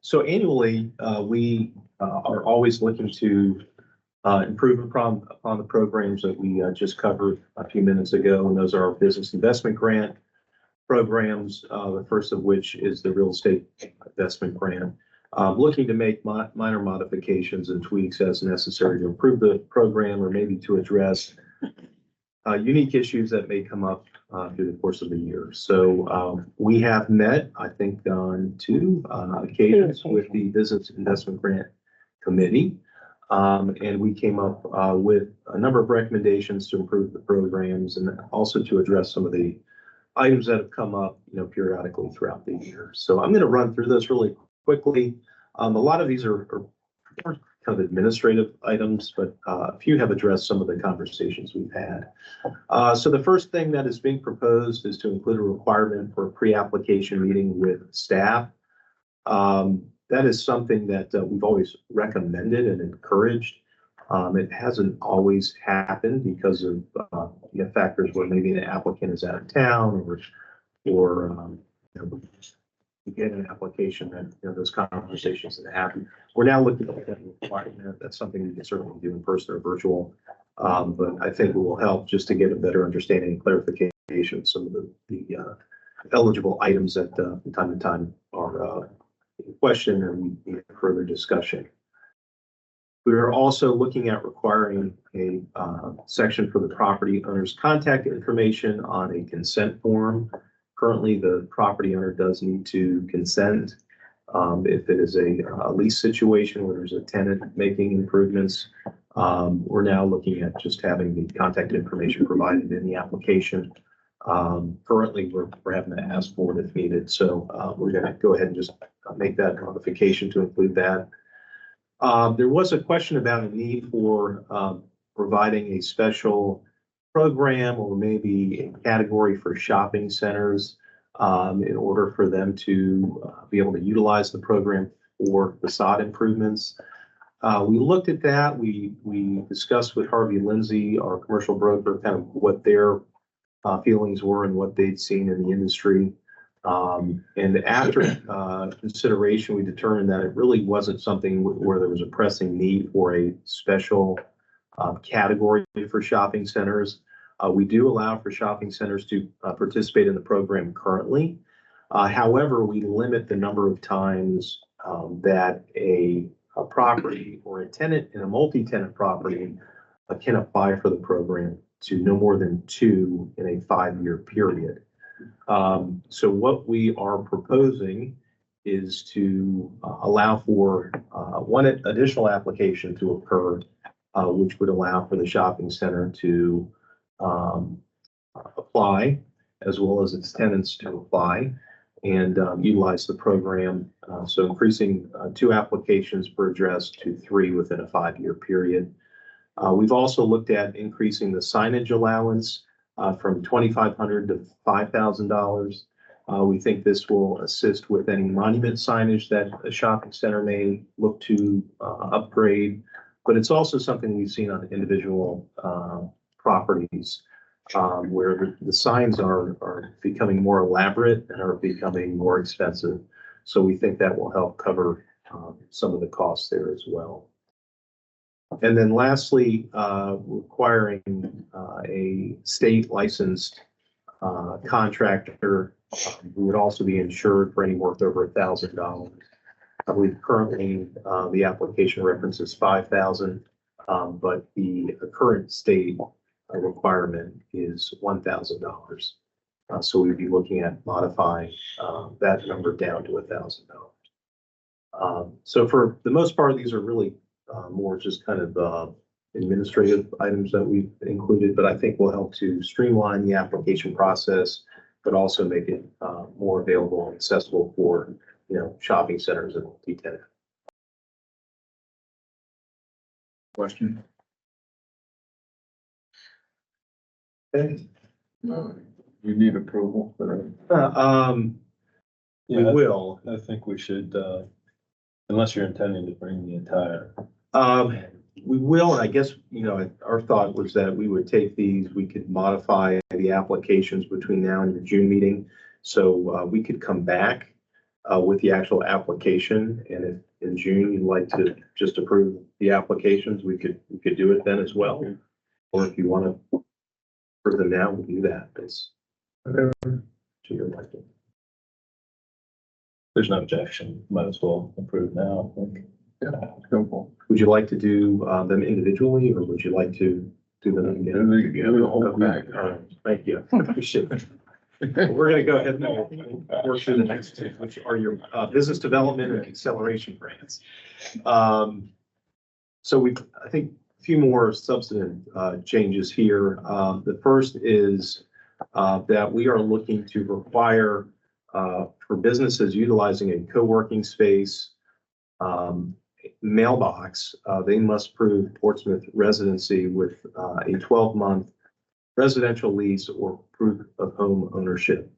So annually, we are always looking to improve upon the programs that we just covered a few minutes ago, and those are our business investment grant programs, the first of which is the real estate investment grant. Looking to make minor modifications and tweaks as necessary to improve the program or maybe to address unique issues that may come up through the course of the year. So we have met, I think, on 2 occasions with the Business Investment Grant Committee. And we came up with a number of recommendations to improve the programs and also to address some of the items that have come up, periodically throughout the year. So I'm going to run through this really quickly. A lot of these are kind of administrative items, but a few have addressed some of the conversations we've had. So the first thing that is being proposed is to include a requirement for a pre-application meeting with staff. That is something that we've always recommended and encouraged. It hasn't always happened because of factors where maybe an applicant is out of town or you get an application that those conversations that happen. We're now looking at that requirement. That's something we can certainly do in person or virtual, but I think it will help just to get a better understanding and clarification of some of the eligible items that from time to time are in question and we need further discussion. We are also looking at requiring a section for the property owner's contact information on a consent form. Currently, the property owner does need to consent if it is a lease situation where there's a tenant making improvements. We're now looking at just having the contact information provided in the application. Currently, we're having to ask for it if needed. So we're going to go ahead and just make that modification to include that. There was a question about a need for providing a special program or maybe a category for shopping centers in order for them to be able to utilize the program for facade improvements. We looked at that. We discussed with Harvey Lindsay, our commercial broker, kind of what their feelings were and what they'd seen in the industry. And after consideration, we determined that it really wasn't something where there was a pressing need for a special category for shopping centers. We do allow for shopping centers to participate in the program currently. However, we limit the number of times that a property or a tenant in a multi-tenant property can apply for the program to no more than 2 in a 5-year period. So what we are proposing is to allow for one additional application to occur, which would allow for the shopping center to apply, as well as its tenants to apply and utilize the program. So increasing 2 applications per address to 3 within a 5-year period. We've also looked at increasing the signage allowance from $2,500 to $5,000. We think this will assist with any monument signage that a shopping center may look to upgrade, but it's also something we've seen on individual properties where the signs are becoming more elaborate and are becoming more expensive. So we think that will help cover some of the costs there as well. And then lastly, requiring a state licensed contractor who would also be insured for any work over $1,000. I believe currently the application references $5,000, but the current state requirement is $1,000. So we'd be looking at modifying that number down to $1,000. So for the most part, these are really more just kind of administrative items that we've included, but I think will help to streamline the application process, but also make it more available and accessible for shopping centers and multi-tenant. Question? Okay. You need approval for that? We will. I think we should, unless you're intending to bring the entire. We will, and I guess, our thought was that we would take these, we could modify the applications between now and your June meeting. So we could come back with the actual application, and if in June you'd like to just approve the applications, we could do it then as well. Or if you want to approve them now, we'll do that. It's whatever to your liking. There's no objection. Might as well approve now, I think. Yeah, simple. Would you like to do them individually, or would you like to do them again? The whole Okay. All right. Thank you. Appreciate it. We're going to go ahead and work through the next two, which are your business development and acceleration grants. So I think a few more substantive changes here. The first is that we are looking to require for businesses utilizing a co-working space, mailbox, they must prove Portsmouth residency with a 12-month residential lease or proof of home ownership.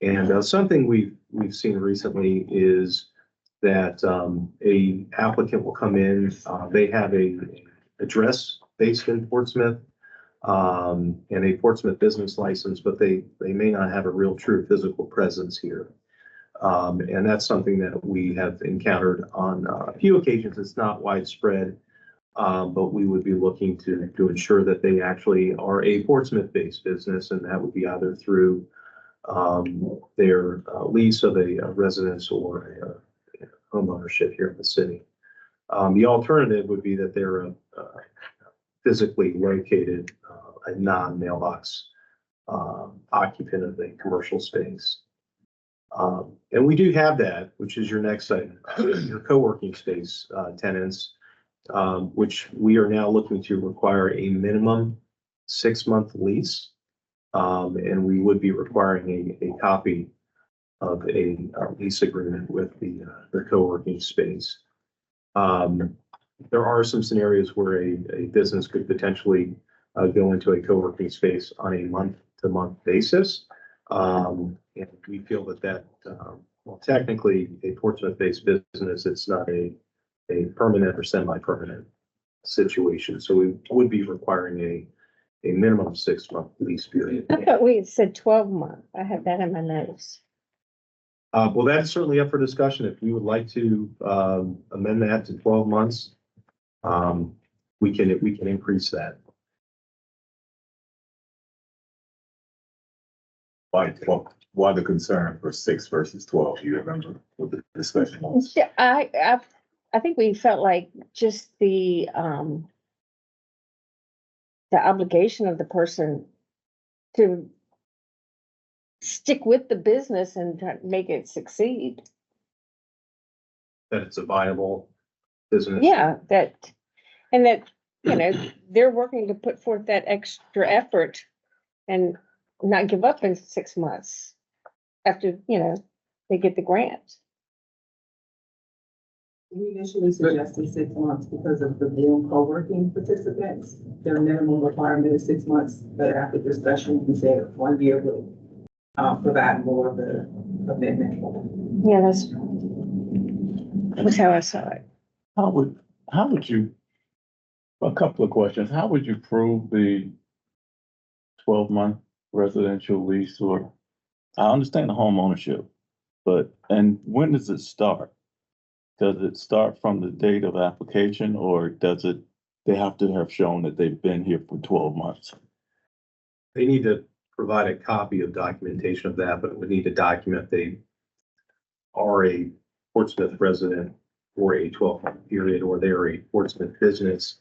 And something we've seen recently is that a applicant will come in, they have a address based in Portsmouth, and a Portsmouth business license, but they may not have a real true physical presence here. And that's something that we have encountered on a few occasions. It's not widespread, but we would be looking to ensure that they actually are a Portsmouth-based business, and that would be either through their lease of a residence or a home ownership here in the city. The alternative would be that they're physically located, a non-mailbox occupant of a commercial space. And we do have that, which is your next item, your co-working space tenants, which we are now looking to require a minimum 6-month lease. And we would be requiring a copy of a lease agreement with the co-working space. There are some scenarios where a business could potentially go into a co-working space on a month-to-month basis. And we feel that well, technically a Portsmouth-based business, it's not a permanent or semi-permanent situation. So we would be requiring a minimum 6-month lease period. I thought we had said 12 months. I have that in my notes. Well, that's certainly up for discussion. If you would like to amend that to 12 months, we can increase that. Why the concern for 6 versus 12? Do you remember what the discussion was? Yeah, I think we felt like just the obligation of the person to stick with the business and try to make it succeed. That it's a viable business. Yeah, that, you know, they're working to put forth that extra effort and not give up in 6 months after, you know, they get the grant. We initially suggested 6 months because of the new co-working participants. Their minimum requirement is 6 months, but after discussion, we said 1 year will provide more of the commitment. Yeah, that's how I saw it. How would you, a couple of questions, how would you prove the 12-month residential lease? Or I understand the home ownership, and when does it start? Does it start from the date of application, or they have to have shown that they've been here for 12 months? They need to provide a copy of documentation of that, but we need to document they are a Portsmouth resident for a 12-month period, or they're a Portsmouth business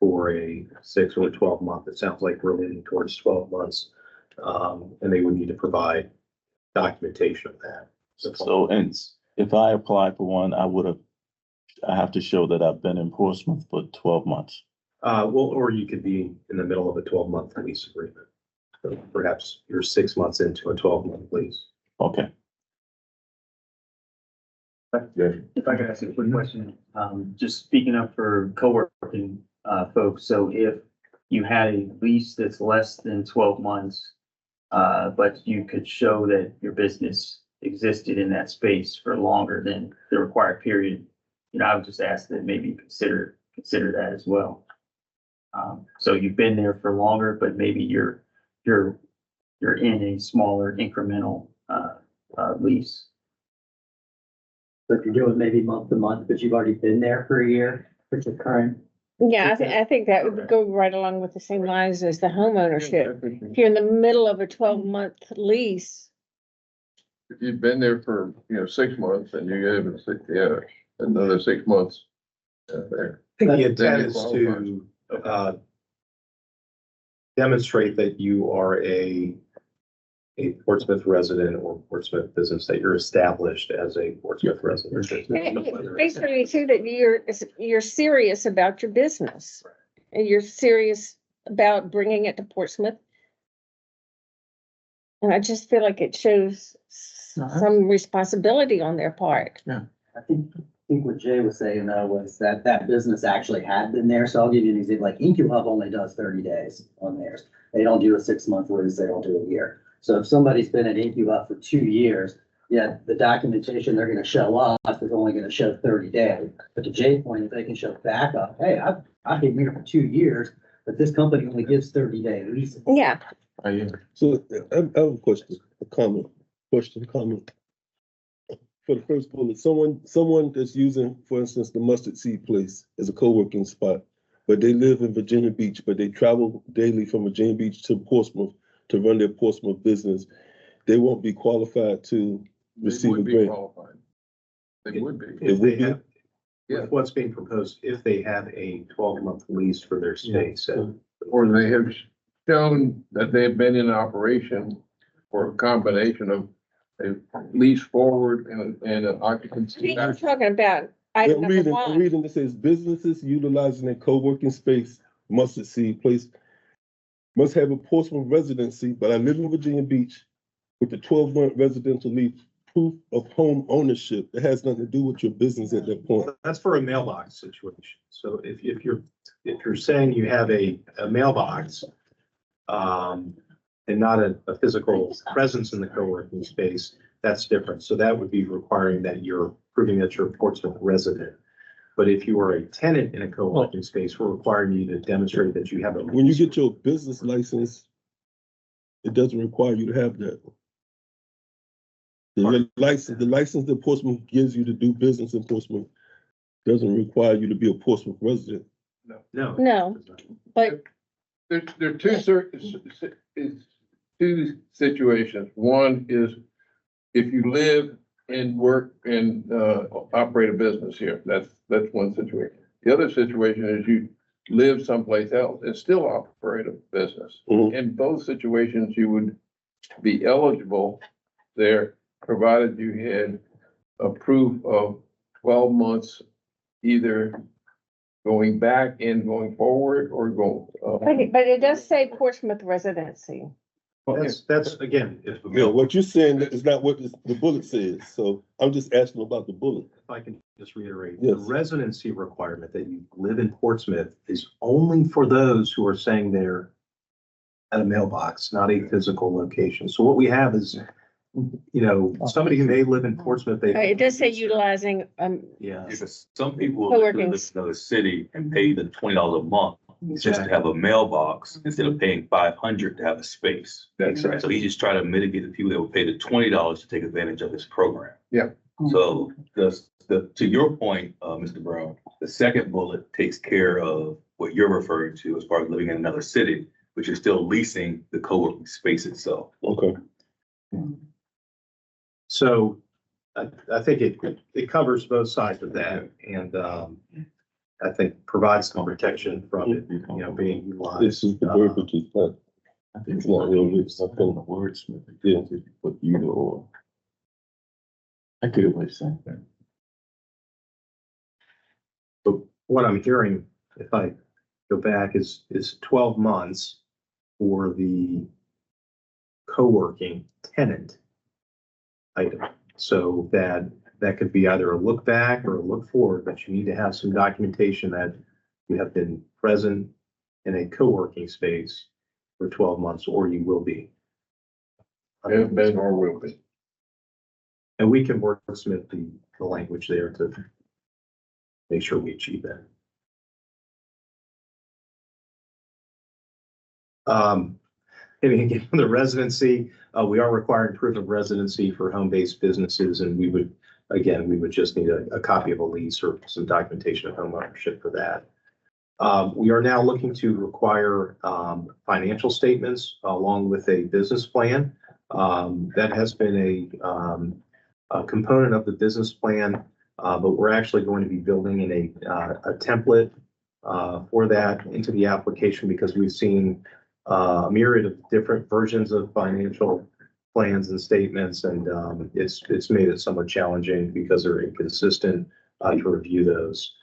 for a 6 or 12 month. It sounds like we're leaning towards 12 months. And they would need to provide documentation of that. So, and if I apply for one, I have to show that I've been in Portsmouth for 12 months. Well, or you could be in the middle of a 12-month lease agreement. So perhaps you're 6 months into a 12-month lease. Okay. If I could ask a quick question, just speaking up for co-working folks. So if you had a lease that's less than 12 months, but you could show that your business existed in that space for longer than the required period, you know, I would just ask that maybe consider that as well. So you've been there for longer, but maybe you're in a smaller incremental lease. So if you're doing maybe month to month, but you've already been there for a year, which is current. Yeah, I think that would go right along with the same lines as the home ownership. If you're in the middle of a 12-month lease. If you've been there for, 6 months and you have another 6 months. There. I think the intent is to demonstrate that you are a Portsmouth resident or Portsmouth business, that you're established as a Portsmouth resident. Basically too, that you're serious about your business. And you're serious about bringing it to Portsmouth. And I just feel like it shows some responsibility on their part. I think what Jay was saying though was that that business actually had been there. So I'll give you an example, like IncuHub only does 30 days on theirs. They don't do a 6-month lease, they don't do a year. So if somebody's been at IncuHub for 2 years, yeah, the documentation they're gonna show up is only gonna show 30 days. But to Jay's point, if they can show backup, hey, I've been here for 2 years, but this company only gives 30-day leases. Yeah. So I have a question, a comment. For the first bullet, someone that's using, for instance, the Mustard Seed Place as a co-working spot, but they live in Virginia Beach, but they travel daily from Virginia Beach to Portsmouth to run their Portsmouth business, they won't be qualified to receive a grant. They would be. It would be. With what's being proposed, if they have a 12-month lease for their space. Or they have shown that they've been in operation for a combination of a lease forward and an occupancy. You're talking about item number I'm one. reading that says businesses utilizing a co-working space, Mustard Seed Place, must have a Portsmouth residency, but I live in Virginia Beach with the 12-month residential lease, proof of home ownership. It has nothing to do with your business at that point. That's for a mailbox situation. So if you're saying you have a mailbox, and not a physical presence in the co-working space, that's different. So that would be requiring that you're proving that you're a Portsmouth resident. But if you are a tenant in a co-working space, we're requiring you to demonstrate that you have a. When you get your business license, it doesn't require you to have that. The license that Portsmouth gives you to do business in Portsmouth doesn't require you to be a Portsmouth resident. No, but There are two situations. One is if you live and work and operate a business here, that's one situation. The other situation is you live someplace else and still operate a business. Mhm. In both situations, you would be eligible there, provided you had a proof of 12 months, either going back and going forward or going. but it does say Portsmouth residency. That's again, Yeah, what you're saying is not what the bullet says, so I'm just asking about the bullet. If I can just reiterate, Yes. the residency requirement that you live in Portsmouth is only for those who are saying they're at a mailbox, not a physical location. So what we have is, somebody who may live in Portsmouth, It does say utilizing, yeah. Because some people Co-working. live in another city and pay the $20 a month just to have a mailbox instead of paying $500 to have a space. That's right. So he just try to mitigate the people that would pay the $20 to take advantage of this program. Yeah. So to your point, Mr. Brown, the second bullet takes care of what you're referring to as far as living in another city, but you're still leasing the co-working space itself. Okay. So I think it covers both sides of that and I think provides some protection from it, being utilized. This is the verbiage, is not, I think it's not real, it's not on the wordsmith. Yeah, if you put either or. I get what you're saying. But what I'm hearing, if I go back, is 12 months for the co-working tenant item. So that could be either a look back or a look forward, but you need to have some documentation that you have been present in a co-working space for 12 months, or you will be. Have been or will be. And we can wordsmith the language there to make sure we achieve that. And again, the residency, we are requiring proof of residency for home-based businesses, and we would just need a copy of a lease or some documentation of home ownership for that. We are now looking to require financial statements along with a business plan. That has been a component of the business plan, but we're actually going to be building in a template for that into the application because we've seen a myriad of different versions of financial plans and statements, and it's made it somewhat challenging because they're inconsistent to review those.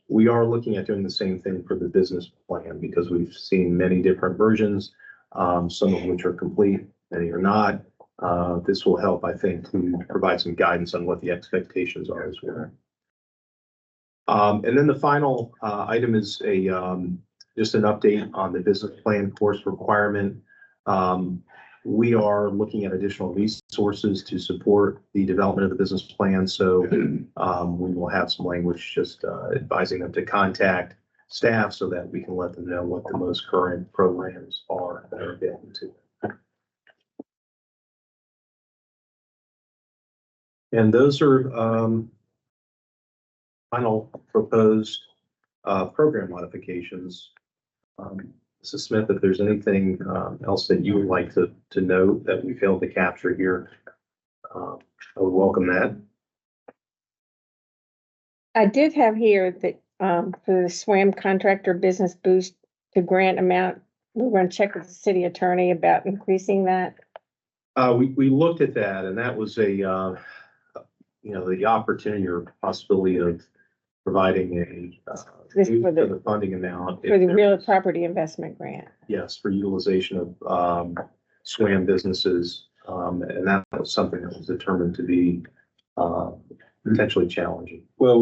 We are looking at doing the same thing for the business plan because we've seen many different versions, some of which are complete, many are not. This will help, I think, to provide some guidance on what the expectations are as well. And then the final item is just an update on the business plan course requirement. We are looking at additional resources to support the development of the business plan. So we will have some language just advising them to contact staff so that we can let them know what the most current programs are that are available to them. And those are final proposed program modifications. Mrs. Smith, if there's anything else that you would like to note that we failed to capture here, I would welcome that. I did have here that for the SWAM contractor business boost to grant amount, we're going to check with the city attorney about increasing that. We looked at that, and that was the opportunity or possibility of providing a This for for the funding amount. For the real property investment grant. Yes, for utilization of SWAM businesses. And that was something that was determined to be potentially challenging. Well,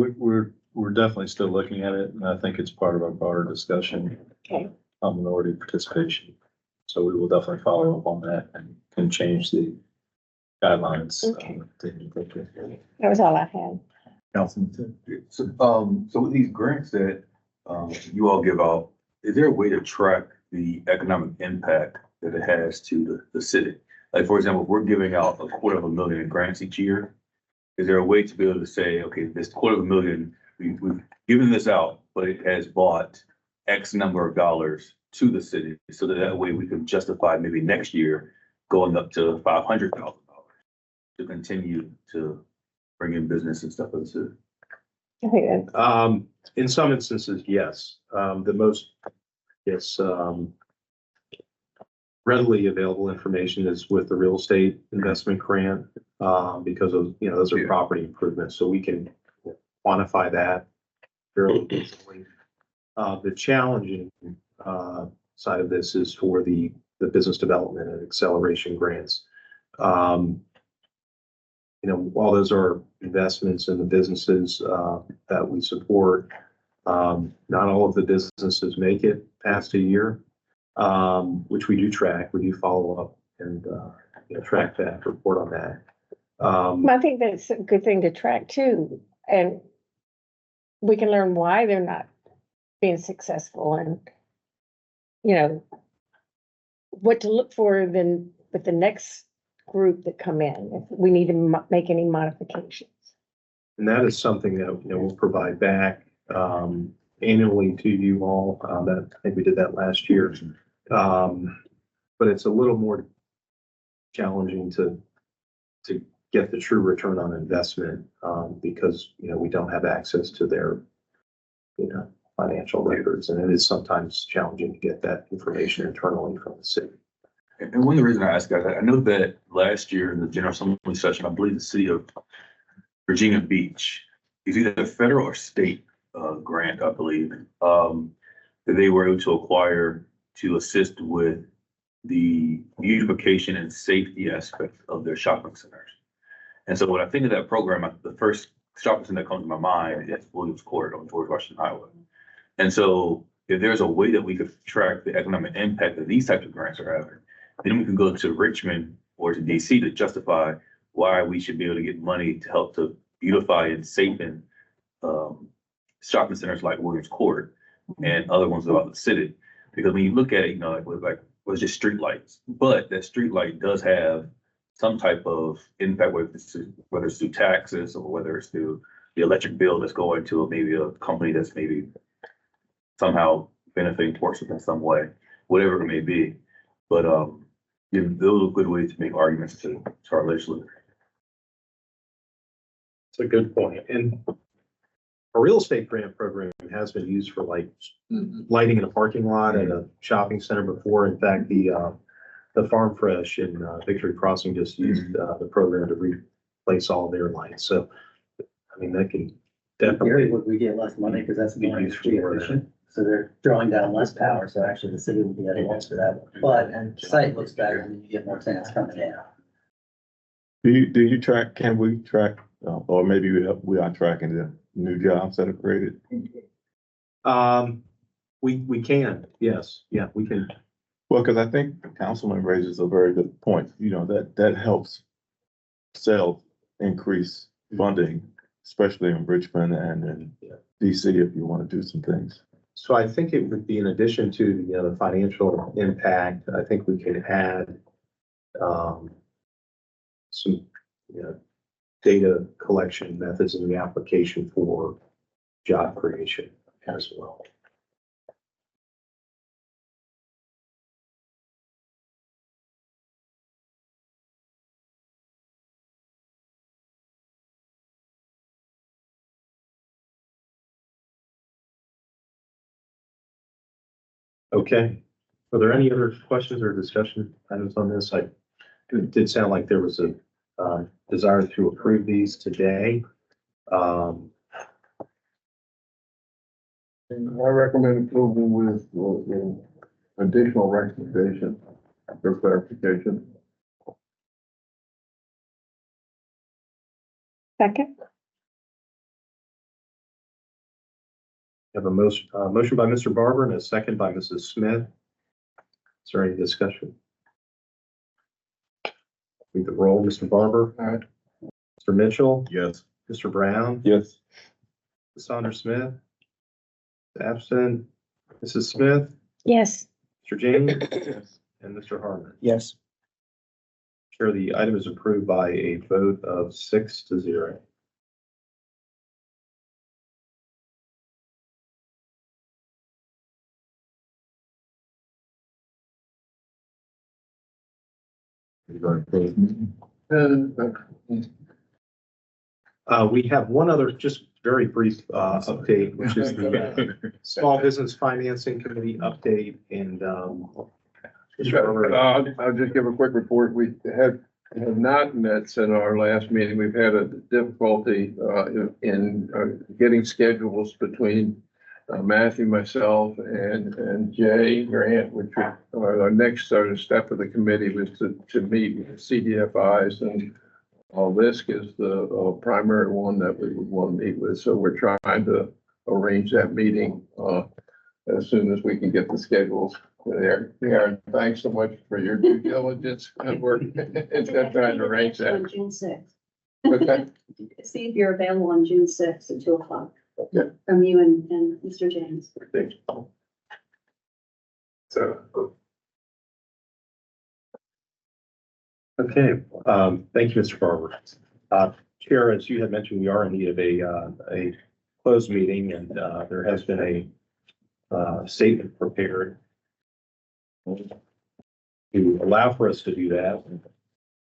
we're definitely still looking at it, and I think it's part of our broader discussion on minority participation. So we will definitely follow up on that and change the guidelines. Okay. That was all I had. Councilman. So with these grants that you all give out, is there a way to track the economic impact that it has to the city? Like, for example, if we're giving out $250,000 in grants each year, is there a way to be able to say, okay, this $250,000, we've given this out, but it has bought X number of dollars to the city, so that way we can justify maybe next year going up to $500,000 to continue to bring in business and stuff like that? In some instances, yes. The most, readily available information is with the real estate investment grant, because of, those are property improvements, so we can quantify that fairly easily. The challenging side of this is for the business development and acceleration grants. While those are investments in the businesses that we support, not all of the businesses make it past a year, which we do track. We do follow up and track that, report on that. I think that's a good thing to track too, and we can learn why they're not being successful, and what to look for then with the next group that come in if we need to make any modifications. And that is something that we'll provide back annually to you all. That I think we did that last year, but it's a little more challenging to get the true return on investment because we don't have access to their financial records, and it is sometimes challenging to get that information internally from the city. And one of the reasons I ask guys, I know that last year in the General Assembly session, I believe the city of Virginia Beach is either a federal or state grant, I believe, that they were able to acquire to assist with the beautification and safety aspects of their shopping centers. And so when I think of that program, the first shopping center that comes to my mind is Williams Court on George Washington Highway. And so if there's a way that we could track the economic impact that these types of grants are having, then we can go to Richmond or to DC to justify why we should be able to get money to help to beautify and safen shopping centers like Williams Court and other ones throughout the city. Because when you look at it, it's just street lights, but that street light does have some type of impact, whether it's through taxes or whether it's through the electric bill that's going to maybe a company that's maybe somehow benefiting Portsmouth in some way, whatever it may be. But those are good ways to make arguments to our legislators. It's a good point. And a real estate grant program has been used for lighting in a parking lot at a shopping center before. In fact, the Farm Fresh in Victory Crossing just used the program to replace all of their lights. So, I mean, that can definitely. Would we get less money because that's more energy efficient? So they're drawing down less power, so actually the city will be at a loss for that. But the site looks better and you get more tenants coming in. Do you track, can we track, or maybe we are tracking the new jobs that are created? We can, yes, yeah, we can. Well, because I think Councilman raises a very good point, that helps sell increase funding, especially in Richmond and in DC if you want to do some things. So I think it would be in addition to, the financial impact, I think we can add some, data collection methods in the application for job creation as well. Okay. Are there any other questions or discussion items on this? It did sound like there was a desire to approve these today. I recommend approval with additional recommendation for clarification. Second. Have a motion by Mr. Barber and a second by Mrs. Smith. Is there any discussion? Read the roll, Mr. Barber. Aye. Mr. Mitchell. Yes. Mr. Brown. Yes. Ms. Saunders Smith. Absent. Mrs. Smith. Yes. Mr. James. And Mr. Harmon. Yes. Chair, the item is approved by a vote of 6-0. We have one other, just very brief update, which is the Small Business Financing Committee update. And I'll just give a quick report. We have not met since our last meeting. We've had a difficulty in getting schedules between Matthew, myself, and Jay Grant, which our next sort of step of the committee was to meet with CDFIs, and LISC is the primary one that we would want to meet with. So we're trying to arrange that meeting as soon as we can get the schedules there. Karen, thanks so much for your due diligence and work. It's trying to arrange that. On June sixth. Okay. See if you're available on June sixth at 2:00. Okay. From you and Mr. James. Thanks. So. okay, thank you, Mr. Barber. Chair, as you had mentioned, we are in need of a closed meeting, and there has been a statement prepared to allow for us to do that.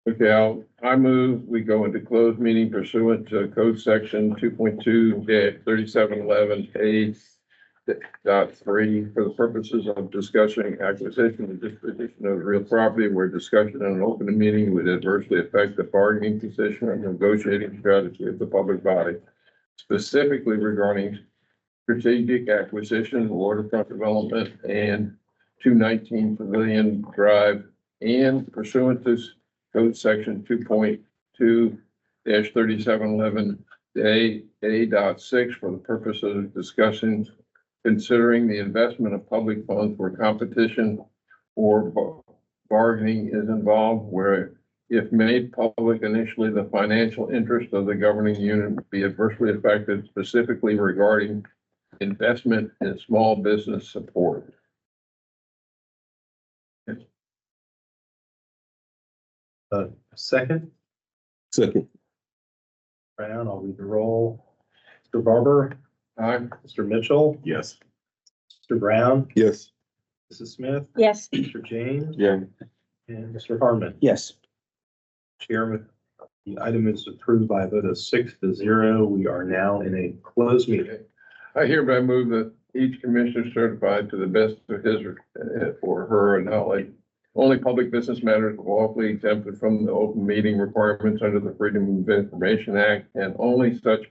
Okay, I move we go into closed meeting pursuant to code section 2.2-3711A .3 for the purposes of discussing acquisition and disposition of real property where discussion in an open meeting would adversely affect the bargaining position or negotiating strategy of the public body, specifically regarding strategic acquisition, waterfront development, and 219 Pavilion Drive, and pursuant to code section 2.2-3711A.6 for the purpose of discussing considering the investment of public funds where competition or bargaining is involved, where if made public initially, the financial interest of the governing unit would be adversely affected, specifically regarding investment in small business support. Second? Second. Brown, I'll read the roll. Mr. Barber? Aye. Mr. Mitchell? Yes. Mr. Brown? Yes. Mrs. Smith? Yes. Mr. James? Yeah. And Mr. Harmon? Yes. Chairman, the item is approved by a vote of 6-0. We are now in a closed meeting. I hereby move that each commissioner certified to the best of his or her knowledge, only public business matters lawfully exempted from the open meeting requirements under the Freedom of Information Act, and only such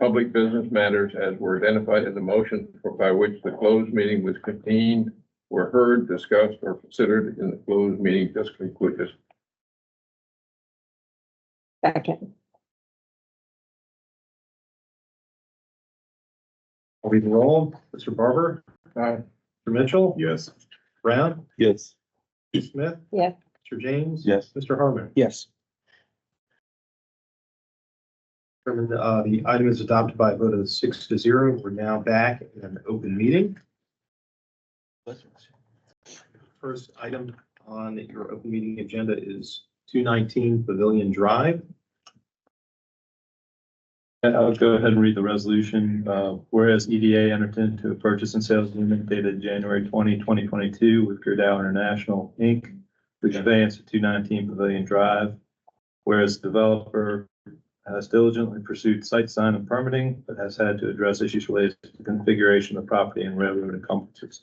public business matters as were identified in the motion by which the closed meeting was convened were heard, discussed, or considered in the closed meeting just concluded. Second. I'll read the roll. Mr. Barber? Aye. Mr. Mitchell? Yes. Brown? Yes. Ms. Smith? Yes. Mr. James? Yes. Mr. Harmon? Yes. Chairman, the item is adopted by a vote of 6-0. We're now back in an open meeting. First item on your open meeting agenda is 219 Pavilion Drive. I'll go ahead and read the resolution. Whereas EDA entered into a purchase and sales agreement dated January 20, 2022 with Gerdau International, Inc. for conveyance of 219 Pavilion Drive. Whereas the developer has diligently pursued site design and permitting, but has had to address issues related to the configuration of the property and railroad encumbrances.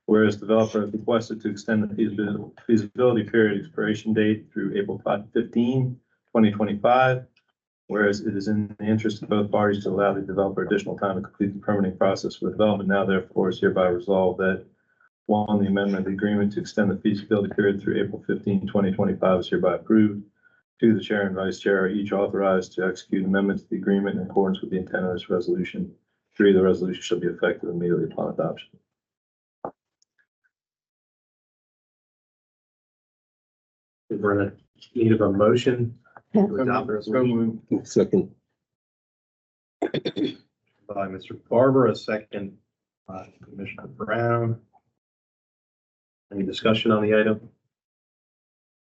Whereas the developer has requested to extend the feasibility period expiration date through April 15, 2025. Whereas it is in the interest of both parties to allow the developer additional time to complete the permitting process for development, now therefore is hereby resolved that 1, the amendment of the agreement to extend the feasibility period through April 15, 2025 is hereby approved. 2, the chair and vice chair are each authorized to execute amendments to the agreement in accordance with the intent of this resolution. 3, the resolution shall be effective immediately upon adoption. We're in need of a motion to adopt the resolution Second. by Mr. Barber, a second by Commissioner Brown. Any discussion on the item?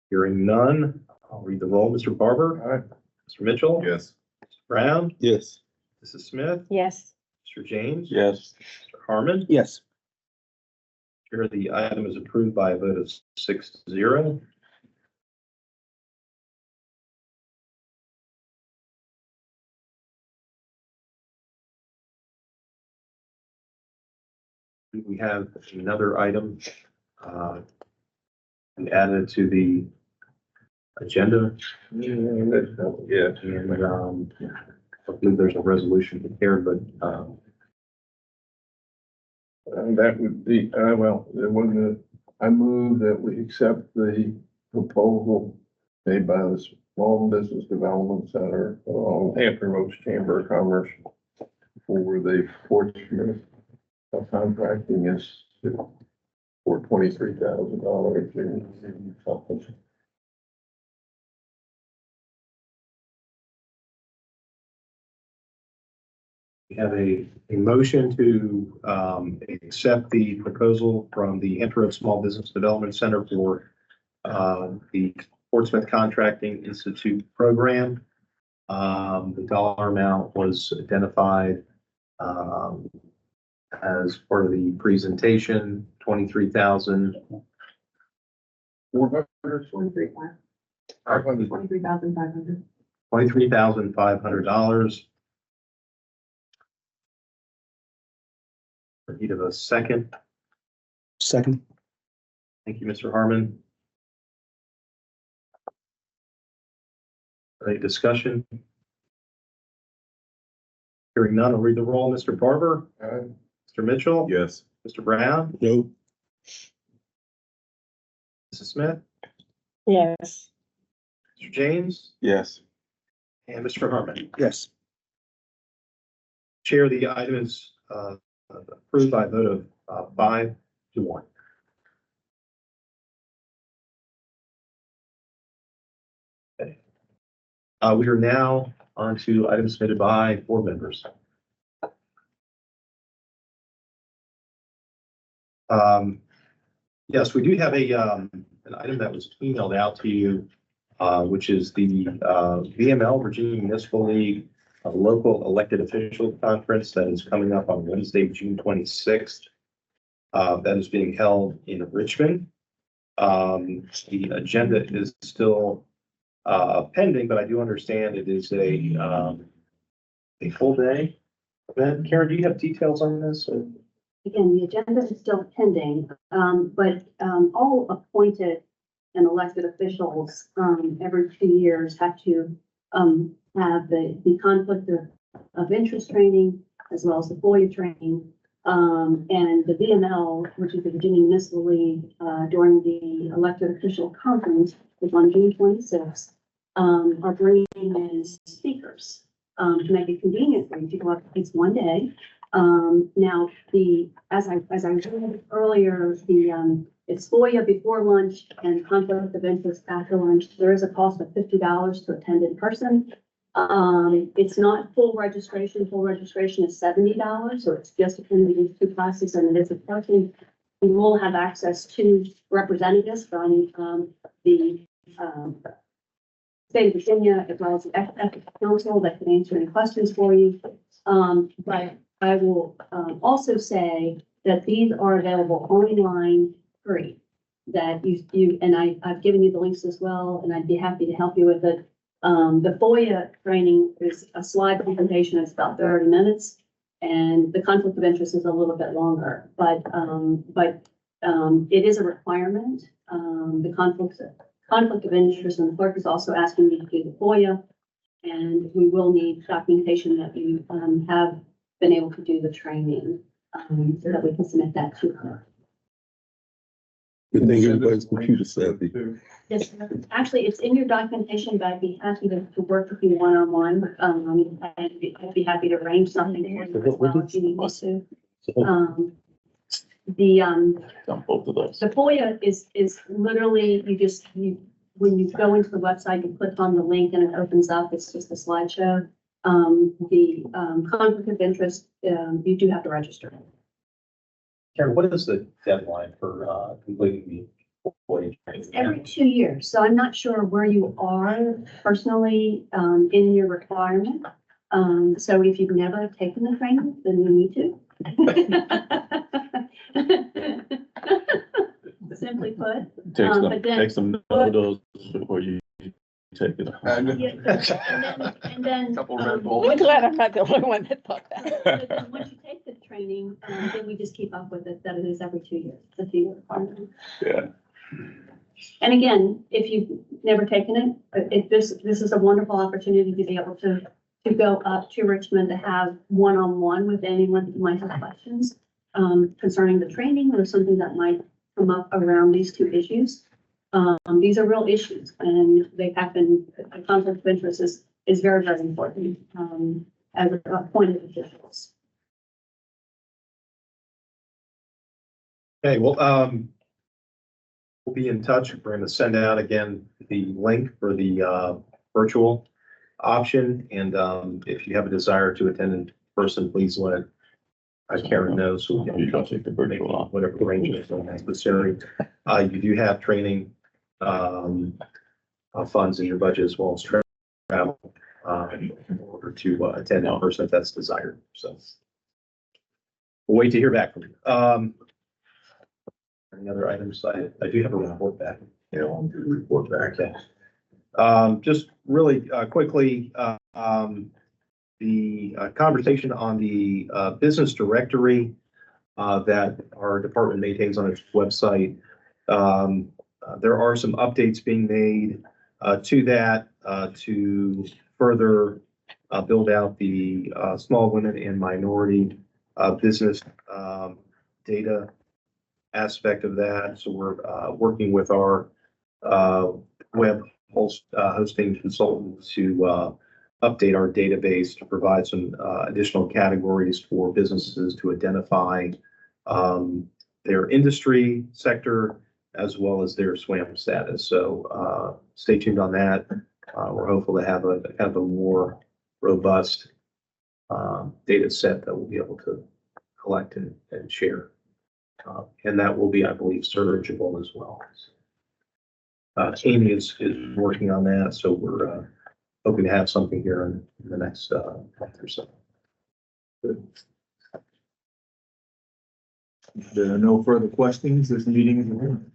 Hearing none, I'll read the roll. Mr. Barber? Aye. Mr. Mitchell? Yes. Mr. Brown? Yes. Mrs. Smith? Yes. Mr. James? Yes. Mr. Harmon? Yes. Chair, the item is approved by a vote of 6-0. We have another item and added to the agenda. Yeah, and I believe there's a resolution prepared, but And that would be, well, there wasn't I move that we accept the proposal made by the Small Business Development Center, Hampton Roads Chamber of Commerce for the Portsmouth contracting is for $23,000 and something. we have a motion to accept the proposal from the Hampton Roads Small Business Development Center for the Portsmouth Contracting Institute program. The dollar amount was identified as part of the presentation, $23,500. $23,500. Need of a second. Second. Thank you, Mr. Harmon. Any discussion? Hearing none, I'll read the roll. Mr. Barber? Aye. Mr. Mitchell? Yes. Mr. Brown? No. Mrs. Smith? Yes. Mr. James? Yes. And Mr. Harmon? Yes. Chair, the item is approved by a vote of 5-1. Okay. We are now on to items submitted by board members. Yes, we do have an item that was emailed out to you, which is the VML, Virginia Municipal League Local Elected Official Conference that is coming up on Wednesday, June 26th. That is being held in Richmond. The agenda is still pending, but I do understand it is a full day event. Karen, do you have details on this? Or? Again, the agenda is still pending, but all appointed and elected officials every 2 years have to have the conflict of interest training, as well as the FOIA training. And the VML, which is the Virginia Municipal League, during the elected official conference, was on June 26th, are bringing in speakers, to make it convenient for you to go up. It's one day. Now, as I read earlier, it's FOIA before lunch and conflict of interest after lunch. There is a cost of $50 to attend in person. It's not full registration. Full registration is $70, so it's just attending these two classes, and it is a person. You will have access to representatives from the state of Virginia, as well as the Ethics Council that can answer any questions for you. But I will also say that these are available online free. That you and I've given you the links as well, and I'd be happy to help you with it. The FOIA training is a slide presentation. It's about 30 minutes, and the conflict of interest is a little bit longer. But it is a requirement. The conflict of interest, and the clerk is also asking me to do the FOIA, and we will need documentation that you have been able to do the training, so that we can submit that to her. Good thing everybody's computer savvy. Yes, actually, it's in your documentation, but I'd be happy to work with you one-on-one. I'd be happy to arrange something for you as well if you need me to. The FOIA is literally, when you go into the website, you click on the link and it opens up. It's just a slideshow. The conflict of interest, you do have to register. Karen, what is the deadline for completing the FOIA training? Every 2 years, so I'm not sure where you are personally in your requirement. So if you've never taken the training, then you need to. Simply put. Take some notes before you take it. And then. We're glad I'm not the only one that thought that. But then once you take the training, then we just keep up with it, that it is every 2 years, it's a 2-year requirement. Yeah. And again, if you've never taken it, this is a wonderful opportunity to be able to go up to Richmond to have one-on-one with anyone who might have questions concerning the training or something that might come up around these two issues. These are real issues, and they happen. The conflict of interest is very, very important as appointed officials. Okay, well, we'll be in touch. We're going to send out again the link for the virtual option, and if you have a desire to attend in person, please let Karen know so we can take the virtual whatever arrangements are necessary. You do have training funds in your budget as well as travel in order to attend in person if that's desired. So we'll wait to hear back from you. Any other items? I do have a report back. Yeah, I'll do the report back. Okay. Just really quickly, the conversation on the business directory that our department maintains on its website. There are some updates being made to that to further build out the small women and minority business data aspect of that. So we're working with our web hosting consultants to update our database to provide some additional categories for businesses to identify their industry sector as well as their SWAM status. So stay tuned on that. We're hopeful to have a kind of a more robust data set that we'll be able to collect and share. And that will be, I believe, searchable as well. Amy is working on that, so we're hoping to have something here in the next month or so. Good. If there are no further questions, this meeting is adjourned.